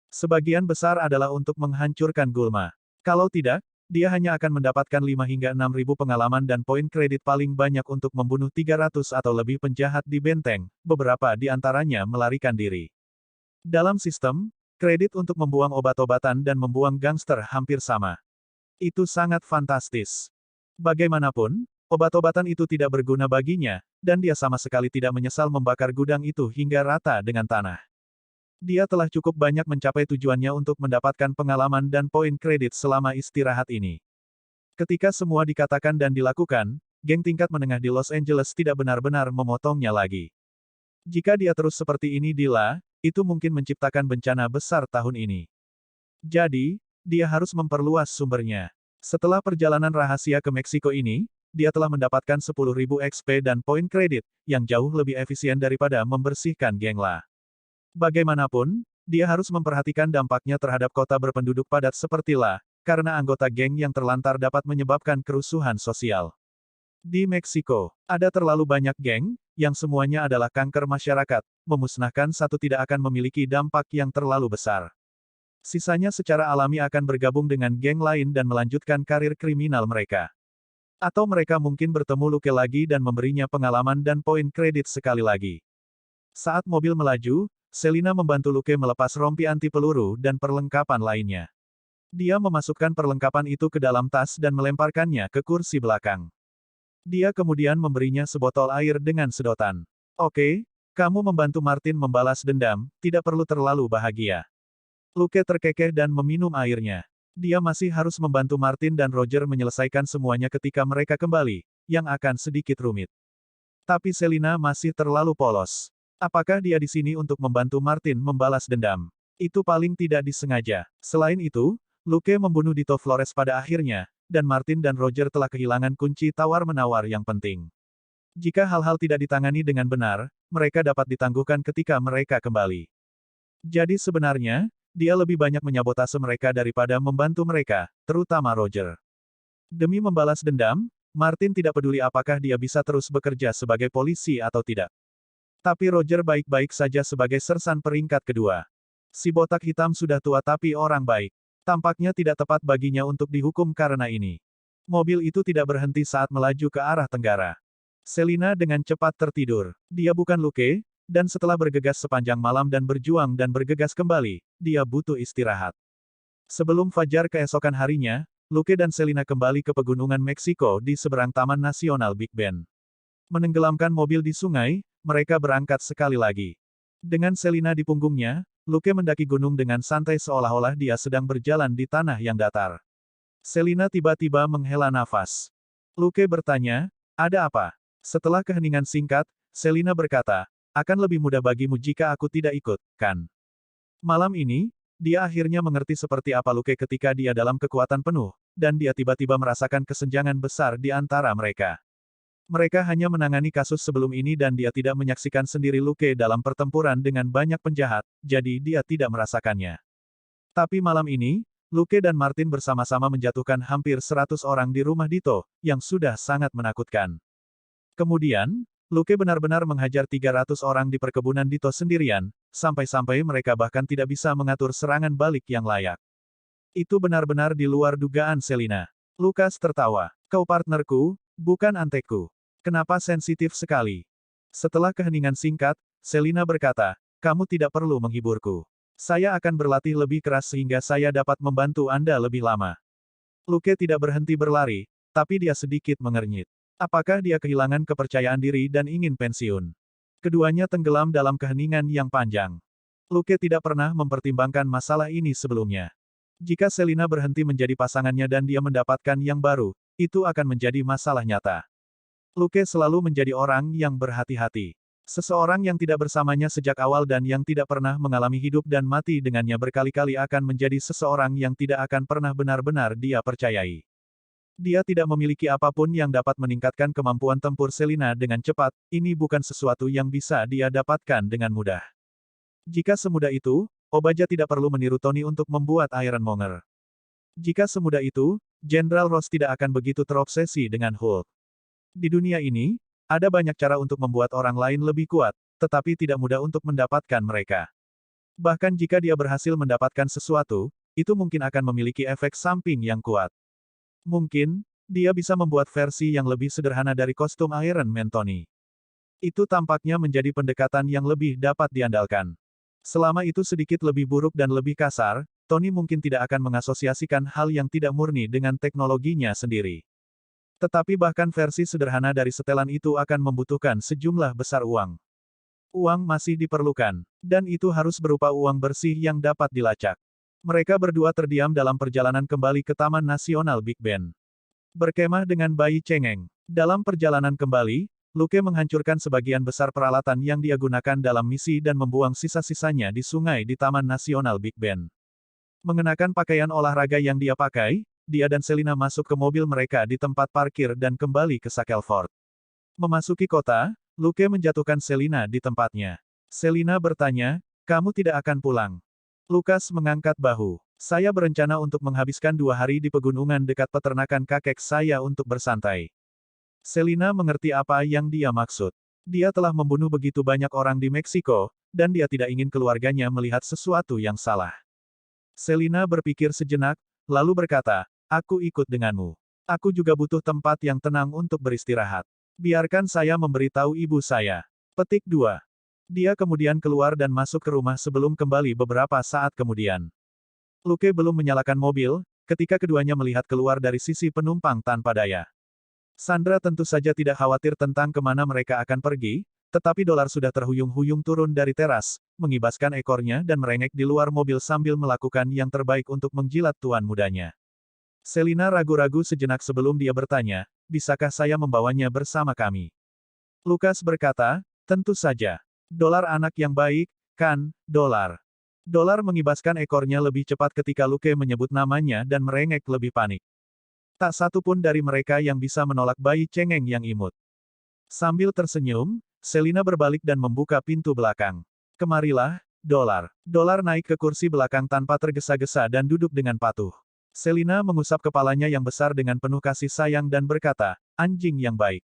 Sebagian besar adalah untuk menghancurkan gulma. Kalau tidak, dia hanya akan mendapatkan 5 hingga 6.000 pengalaman dan poin kredit paling banyak untuk membunuh 300 atau lebih penjahat di benteng, beberapa di antaranya melarikan diri. Dalam sistem, kredit untuk membuang obat-obatan dan membuang gangster hampir sama. Itu sangat fantastis. Bagaimanapun, obat-obatan itu tidak berguna baginya, dan dia sama sekali tidak menyesal membakar gudang itu hingga rata dengan tanah. Dia telah cukup banyak mencapai tujuannya untuk mendapatkan pengalaman dan poin kredit selama istirahat ini. Ketika semua dikatakan dan dilakukan, geng tingkat menengah di Los Angeles tidak benar-benar memotongnya lagi. Jika dia terus seperti ini itu mungkin menciptakan bencana besar tahun ini. Jadi, dia harus memperluas sumbernya. Setelah perjalanan rahasia ke Meksiko ini, dia telah mendapatkan 10.000 XP dan poin kredit, yang jauh lebih efisien daripada membersihkan geng La. Bagaimanapun, dia harus memperhatikan dampaknya terhadap kota berpenduduk padat seperti La, karena anggota geng yang terlantar dapat menyebabkan kerusuhan sosial. Di Meksiko, ada terlalu banyak geng, yang semuanya adalah kanker masyarakat, memusnahkan satu tidak akan memiliki dampak yang terlalu besar. Sisanya secara alami akan bergabung dengan geng lain dan melanjutkan karir kriminal mereka. Atau mereka mungkin bertemu Luke lagi dan memberinya pengalaman dan poin kredit sekali lagi. Saat mobil melaju, Selina membantu Luke melepas rompi anti peluru dan perlengkapan lainnya. Dia memasukkan perlengkapan itu ke dalam tas dan melemparkannya ke kursi belakang. Dia kemudian memberinya sebotol air dengan sedotan. Oke, kamu membantu Martin membalas dendam, tidak perlu terlalu bahagia. Luke terkekeh dan meminum airnya. Dia masih harus membantu Martin dan Roger menyelesaikan semuanya ketika mereka kembali, yang akan sedikit rumit. Tapi Selina masih terlalu polos. Apakah dia di sini untuk membantu Martin membalas dendam? Itu paling tidak disengaja. Selain itu, Luke membunuh Dito Flores pada akhirnya, dan Martin dan Roger telah kehilangan kunci tawar-menawar yang penting. Jika hal-hal tidak ditangani dengan benar, mereka dapat ditangguhkan ketika mereka kembali. Jadi sebenarnya, dia lebih banyak menyabotase mereka daripada membantu mereka, terutama Roger. Demi membalas dendam, Martin tidak peduli apakah dia bisa terus bekerja sebagai polisi atau tidak. Tapi Roger baik-baik saja sebagai sersan peringkat kedua. Si botak hitam sudah tua tapi orang baik. Tampaknya tidak tepat baginya untuk dihukum karena ini. Mobil itu tidak berhenti saat melaju ke arah tenggara. Selina dengan cepat tertidur. Dia bukan Luke, dan setelah bergegas sepanjang malam dan bergegas kembali, dia butuh istirahat. Sebelum fajar keesokan harinya, Luke dan Selina kembali ke pegunungan Meksiko di seberang Taman Nasional Big Bend. Menenggelamkan mobil di sungai, mereka berangkat sekali lagi. Dengan Selina di punggungnya, Luke mendaki gunung dengan santai seolah-olah dia sedang berjalan di tanah yang datar. Selina tiba-tiba menghela nafas. Luke bertanya, ada apa? Setelah keheningan singkat, Selina berkata, akan lebih mudah bagimu jika aku tidak ikut, kan? Malam ini, dia akhirnya mengerti seperti apa Luke ketika dia dalam kekuatan penuh, dan dia tiba-tiba merasakan kesenjangan besar di antara mereka. Mereka hanya menangani kasus sebelum ini dan dia tidak menyaksikan sendiri Luke dalam pertempuran dengan banyak penjahat, jadi dia tidak merasakannya. Tapi malam ini, Luke dan Martin bersama-sama menjatuhkan hampir 100 orang di rumah Dito, yang sudah sangat menakutkan. Kemudian, Luke benar-benar menghajar 300 orang di perkebunan Dito sendirian, sampai-sampai mereka bahkan tidak bisa mengatur serangan balik yang layak. Itu benar-benar di luar dugaan Selina. Lukas tertawa. Kau partnerku, bukan antekku. Kenapa sensitif sekali? Setelah keheningan singkat, Selina berkata, kamu tidak perlu menghiburku. Saya akan berlatih lebih keras sehingga saya dapat membantu Anda lebih lama. Luke tidak berhenti berlari, tapi dia sedikit mengernyit. Apakah dia kehilangan kepercayaan diri dan ingin pensiun? Keduanya tenggelam dalam keheningan yang panjang. Luke tidak pernah mempertimbangkan masalah ini sebelumnya. Jika Selina berhenti menjadi pasangannya dan dia mendapatkan yang baru, itu akan menjadi masalah nyata. Luke selalu menjadi orang yang berhati-hati. Seseorang yang tidak bersamanya sejak awal dan yang tidak pernah mengalami hidup dan mati dengannya berkali-kali akan menjadi seseorang yang tidak akan pernah benar-benar dia percayai. Dia tidak memiliki apapun yang dapat meningkatkan kemampuan tempur Selina dengan cepat, ini bukan sesuatu yang bisa dia dapatkan dengan mudah. Jika semudah itu, Obaja tidak perlu meniru Tony untuk membuat Ironmonger. Jika semudah itu, Jenderal Ross tidak akan begitu terobsesi dengan Hulk. Di dunia ini, ada banyak cara untuk membuat orang lain lebih kuat, tetapi tidak mudah untuk mendapatkan mereka. Bahkan jika dia berhasil mendapatkan sesuatu, itu mungkin akan memiliki efek samping yang kuat. Mungkin, dia bisa membuat versi yang lebih sederhana dari kostum Iron Man Tony. Itu tampaknya menjadi pendekatan yang lebih dapat diandalkan. Selama itu sedikit lebih buruk dan lebih kasar, Tony mungkin tidak akan mengasosiasikan hal yang tidak murni dengan teknologinya sendiri. Tetapi bahkan versi sederhana dari setelan itu akan membutuhkan sejumlah besar uang. Uang masih diperlukan, dan itu harus berupa uang bersih yang dapat dilacak. Mereka berdua terdiam dalam perjalanan kembali ke Taman Nasional Big Ben. Berkemah dengan bayi cengeng. Dalam perjalanan kembali, Luke menghancurkan sebagian besar peralatan yang dia gunakan dalam misi dan membuang sisa-sisanya di sungai di Taman Nasional Big Ben. Mengenakan pakaian olahraga yang dia pakai, dia dan Selina masuk ke mobil mereka di tempat parkir dan kembali ke Shackleford. Memasuki kota, Luke menjatuhkan Selina di tempatnya. Selina bertanya, "Kamu tidak akan pulang?" Lukas mengangkat bahu. "Saya berencana untuk menghabiskan 2 hari di pegunungan dekat peternakan kakek saya untuk bersantai." Selina mengerti apa yang dia maksud. Dia telah membunuh begitu banyak orang di Meksiko, dan dia tidak ingin keluarganya melihat sesuatu yang salah. Selina berpikir sejenak, lalu berkata, "Aku ikut denganmu. Aku juga butuh tempat yang tenang untuk beristirahat. Biarkan saya memberitahu ibu saya." Petik 2. Dia kemudian keluar dan masuk ke rumah sebelum kembali beberapa saat kemudian. Luke belum menyalakan mobil, ketika keduanya melihat keluar dari sisi penumpang tanpa daya. Sandra tentu saja tidak khawatir tentang kemana mereka akan pergi, tetapi Dolar sudah terhuyung-huyung turun dari teras, mengibaskan ekornya dan merengek di luar mobil sambil melakukan yang terbaik untuk menjilat tuan mudanya. Selina ragu-ragu sejenak sebelum dia bertanya, "Bisakah saya membawanya bersama kami?" Lukas berkata, "Tentu saja. Dolar anak yang baik, kan, Dolar?" Dolar mengibaskan ekornya lebih cepat ketika Luke menyebut namanya dan merengek lebih panik. Tak satu pun dari mereka yang bisa menolak bayi cengeng yang imut. Sambil tersenyum, Selina berbalik dan membuka pintu belakang. "Kemarilah, Dolar." Dolar naik ke kursi belakang tanpa tergesa-gesa dan duduk dengan patuh. Selina mengusap kepalanya yang besar dengan penuh kasih sayang dan berkata, "Anjing yang baik."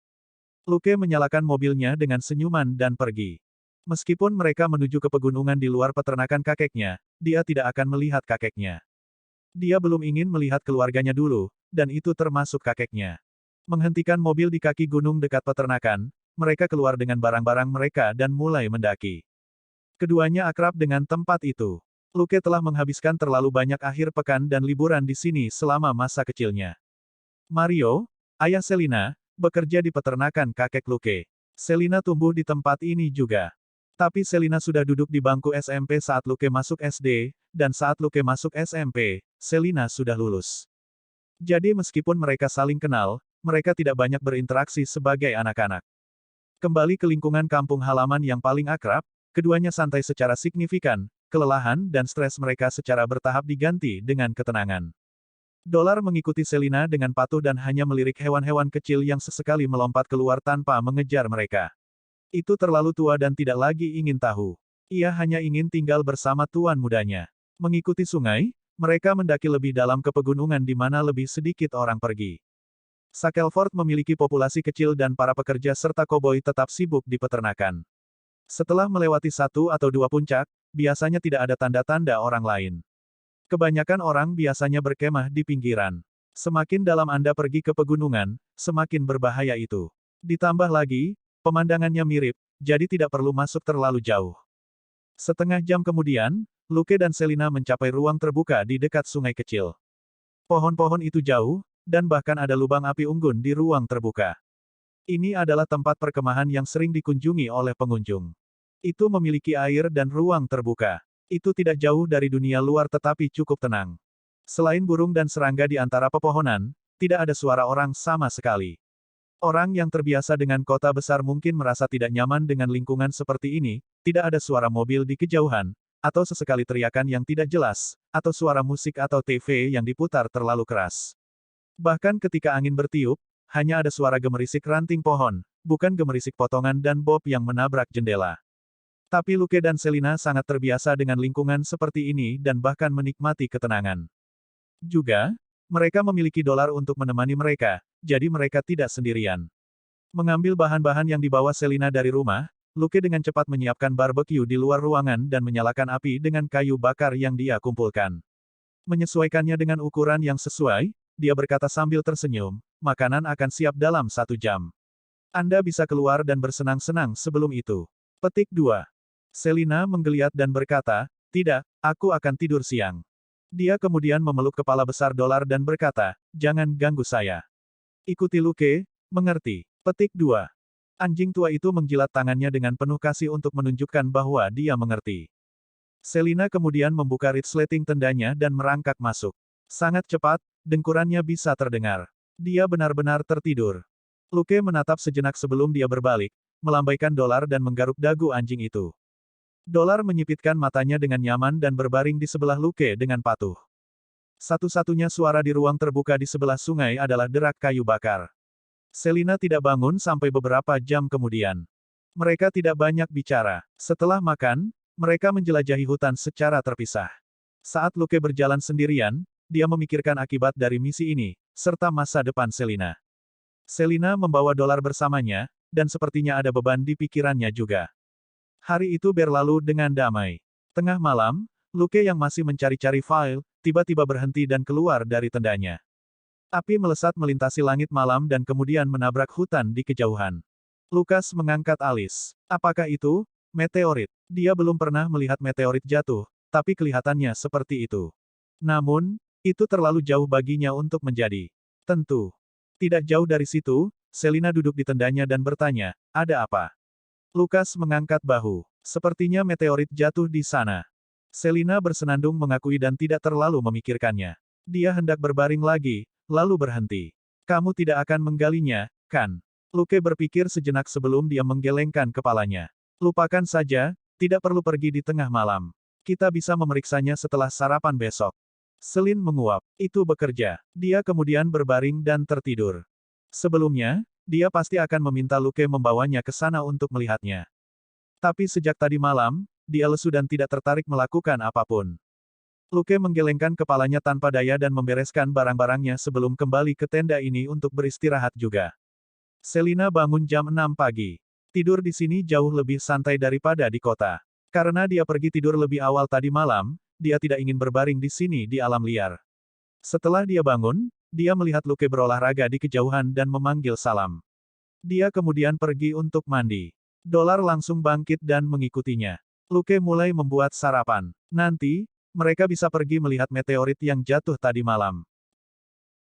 Luke menyalakan mobilnya dengan senyuman dan pergi. Meskipun mereka menuju ke pegunungan di luar peternakan kakeknya, dia tidak akan melihat kakeknya. Dia belum ingin melihat keluarganya dulu, dan itu termasuk kakeknya. Menghentikan mobil di kaki gunung dekat peternakan, mereka keluar dengan barang-barang mereka dan mulai mendaki. Keduanya akrab dengan tempat itu. Luke telah menghabiskan terlalu banyak akhir pekan dan liburan di sini selama masa kecilnya. Mario, ayah Selina, bekerja di peternakan kakek Luke. Selina tumbuh di tempat ini juga. Tapi Selina sudah duduk di bangku SMP saat Luke masuk SD, dan saat Luke masuk SMP, Selina sudah lulus. Jadi meskipun mereka saling kenal, mereka tidak banyak berinteraksi sebagai anak-anak. Kembali ke lingkungan kampung halaman yang paling akrab, keduanya santai secara signifikan, kelelahan dan stres mereka secara bertahap diganti dengan ketenangan. Dolar mengikuti Selina dengan patuh dan hanya melirik hewan-hewan kecil yang sesekali melompat keluar tanpa mengejar mereka. Itu terlalu tua dan tidak lagi ingin tahu. Ia hanya ingin tinggal bersama tuan mudanya. Mengikuti sungai, mereka mendaki lebih dalam ke pegunungan di mana lebih sedikit orang pergi. Shackleford memiliki populasi kecil dan para pekerja serta koboi tetap sibuk di peternakan. Setelah melewati 1 atau 2 puncak, biasanya tidak ada tanda-tanda orang lain. Kebanyakan orang biasanya berkemah di pinggiran. Semakin dalam Anda pergi ke pegunungan, semakin berbahaya itu. Ditambah lagi, pemandangannya mirip, jadi tidak perlu masuk terlalu jauh. Setengah jam kemudian, Luke dan Selina mencapai ruang terbuka di dekat sungai kecil. Pohon-pohon itu jauh, dan bahkan ada lubang api unggun di ruang terbuka. Ini adalah tempat perkemahan yang sering dikunjungi oleh pengunjung. Itu memiliki air dan ruang terbuka. Itu tidak jauh dari dunia luar tetapi cukup tenang. Selain burung dan serangga di antara pepohonan, tidak ada suara orang sama sekali. Orang yang terbiasa dengan kota besar mungkin merasa tidak nyaman dengan lingkungan seperti ini, tidak ada suara mobil di kejauhan, atau sesekali teriakan yang tidak jelas, atau suara musik atau TV yang diputar terlalu keras. Bahkan ketika angin bertiup, hanya ada suara gemerisik ranting pohon, bukan gemerisik potongan dan Bob yang menabrak jendela. Tapi Luke dan Selina sangat terbiasa dengan lingkungan seperti ini dan bahkan menikmati ketenangan. Juga, mereka memiliki dolar untuk menemani mereka, jadi mereka tidak sendirian. Mengambil bahan-bahan yang dibawa Selina dari rumah, Luke dengan cepat menyiapkan barbecue di luar ruangan dan menyalakan api dengan kayu bakar yang dia kumpulkan. Menyesuaikannya dengan ukuran yang sesuai, dia berkata sambil tersenyum, makanan akan siap dalam 1 jam. Anda bisa keluar dan bersenang-senang sebelum itu. Petik 2. Selina menggeliat dan berkata, tidak, aku akan tidur siang. Dia kemudian memeluk kepala besar dolar dan berkata, jangan ganggu saya. Ikuti Luke, mengerti. Petik 2. Anjing tua itu menjilat tangannya dengan penuh kasih untuk menunjukkan bahwa dia mengerti. Selina kemudian membuka resleting tendanya dan merangkak masuk. Sangat cepat, dengkurannya bisa terdengar. Dia benar-benar tertidur. Luke menatap sejenak sebelum dia berbalik, melambaikan dolar dan menggaruk dagu anjing itu. Dolar menyipitkan matanya dengan nyaman dan berbaring di sebelah Luke dengan patuh. Satu-satunya suara di ruang terbuka di sebelah sungai adalah derak kayu bakar. Selina tidak bangun sampai beberapa jam kemudian. Mereka tidak banyak bicara. Setelah makan, mereka menjelajahi hutan secara terpisah. Saat Luke berjalan sendirian, dia memikirkan akibat dari misi ini, serta masa depan Selina. Selina membawa dolar bersamanya, dan sepertinya ada beban di pikirannya juga. Hari itu berlalu dengan damai. Tengah malam, Luke yang masih mencari-cari file, tiba-tiba berhenti dan keluar dari tendanya. Api melesat melintasi langit malam dan kemudian menabrak hutan di kejauhan. Lukas mengangkat alis. Apakah itu? Meteorit. Dia belum pernah melihat meteorit jatuh, tapi kelihatannya seperti itu. Namun, itu terlalu jauh baginya untuk menjadi tentu. Tidak jauh dari situ, Selina duduk di tendanya dan bertanya, ada apa? Lukas mengangkat bahu. Sepertinya meteorit jatuh di sana. Selina bersenandung mengakui dan tidak terlalu memikirkannya. Dia hendak berbaring lagi, lalu berhenti. Kamu tidak akan menggalinya, kan? Luke berpikir sejenak sebelum dia menggelengkan kepalanya. Lupakan saja, tidak perlu pergi di tengah malam. Kita bisa memeriksanya setelah sarapan besok. Selin menguap. Itu bekerja. Dia kemudian berbaring dan tertidur. Sebelumnya, dia pasti akan meminta Luke membawanya ke sana untuk melihatnya. Tapi sejak tadi malam, dia lesu dan tidak tertarik melakukan apapun. Luke menggelengkan kepalanya tanpa daya dan membereskan barang-barangnya sebelum kembali ke tenda ini untuk beristirahat juga. Selina bangun jam 6 pagi. Tidur di sini jauh lebih santai daripada di kota. Karena dia pergi tidur lebih awal tadi malam, dia tidak ingin berbaring di sini di alam liar. Setelah dia bangun, dia melihat Luke berolahraga di kejauhan dan memanggil salam. Dia kemudian pergi untuk mandi. Dolar langsung bangkit dan mengikutinya. Luke mulai membuat sarapan. Nanti, mereka bisa pergi melihat meteorit yang jatuh tadi malam.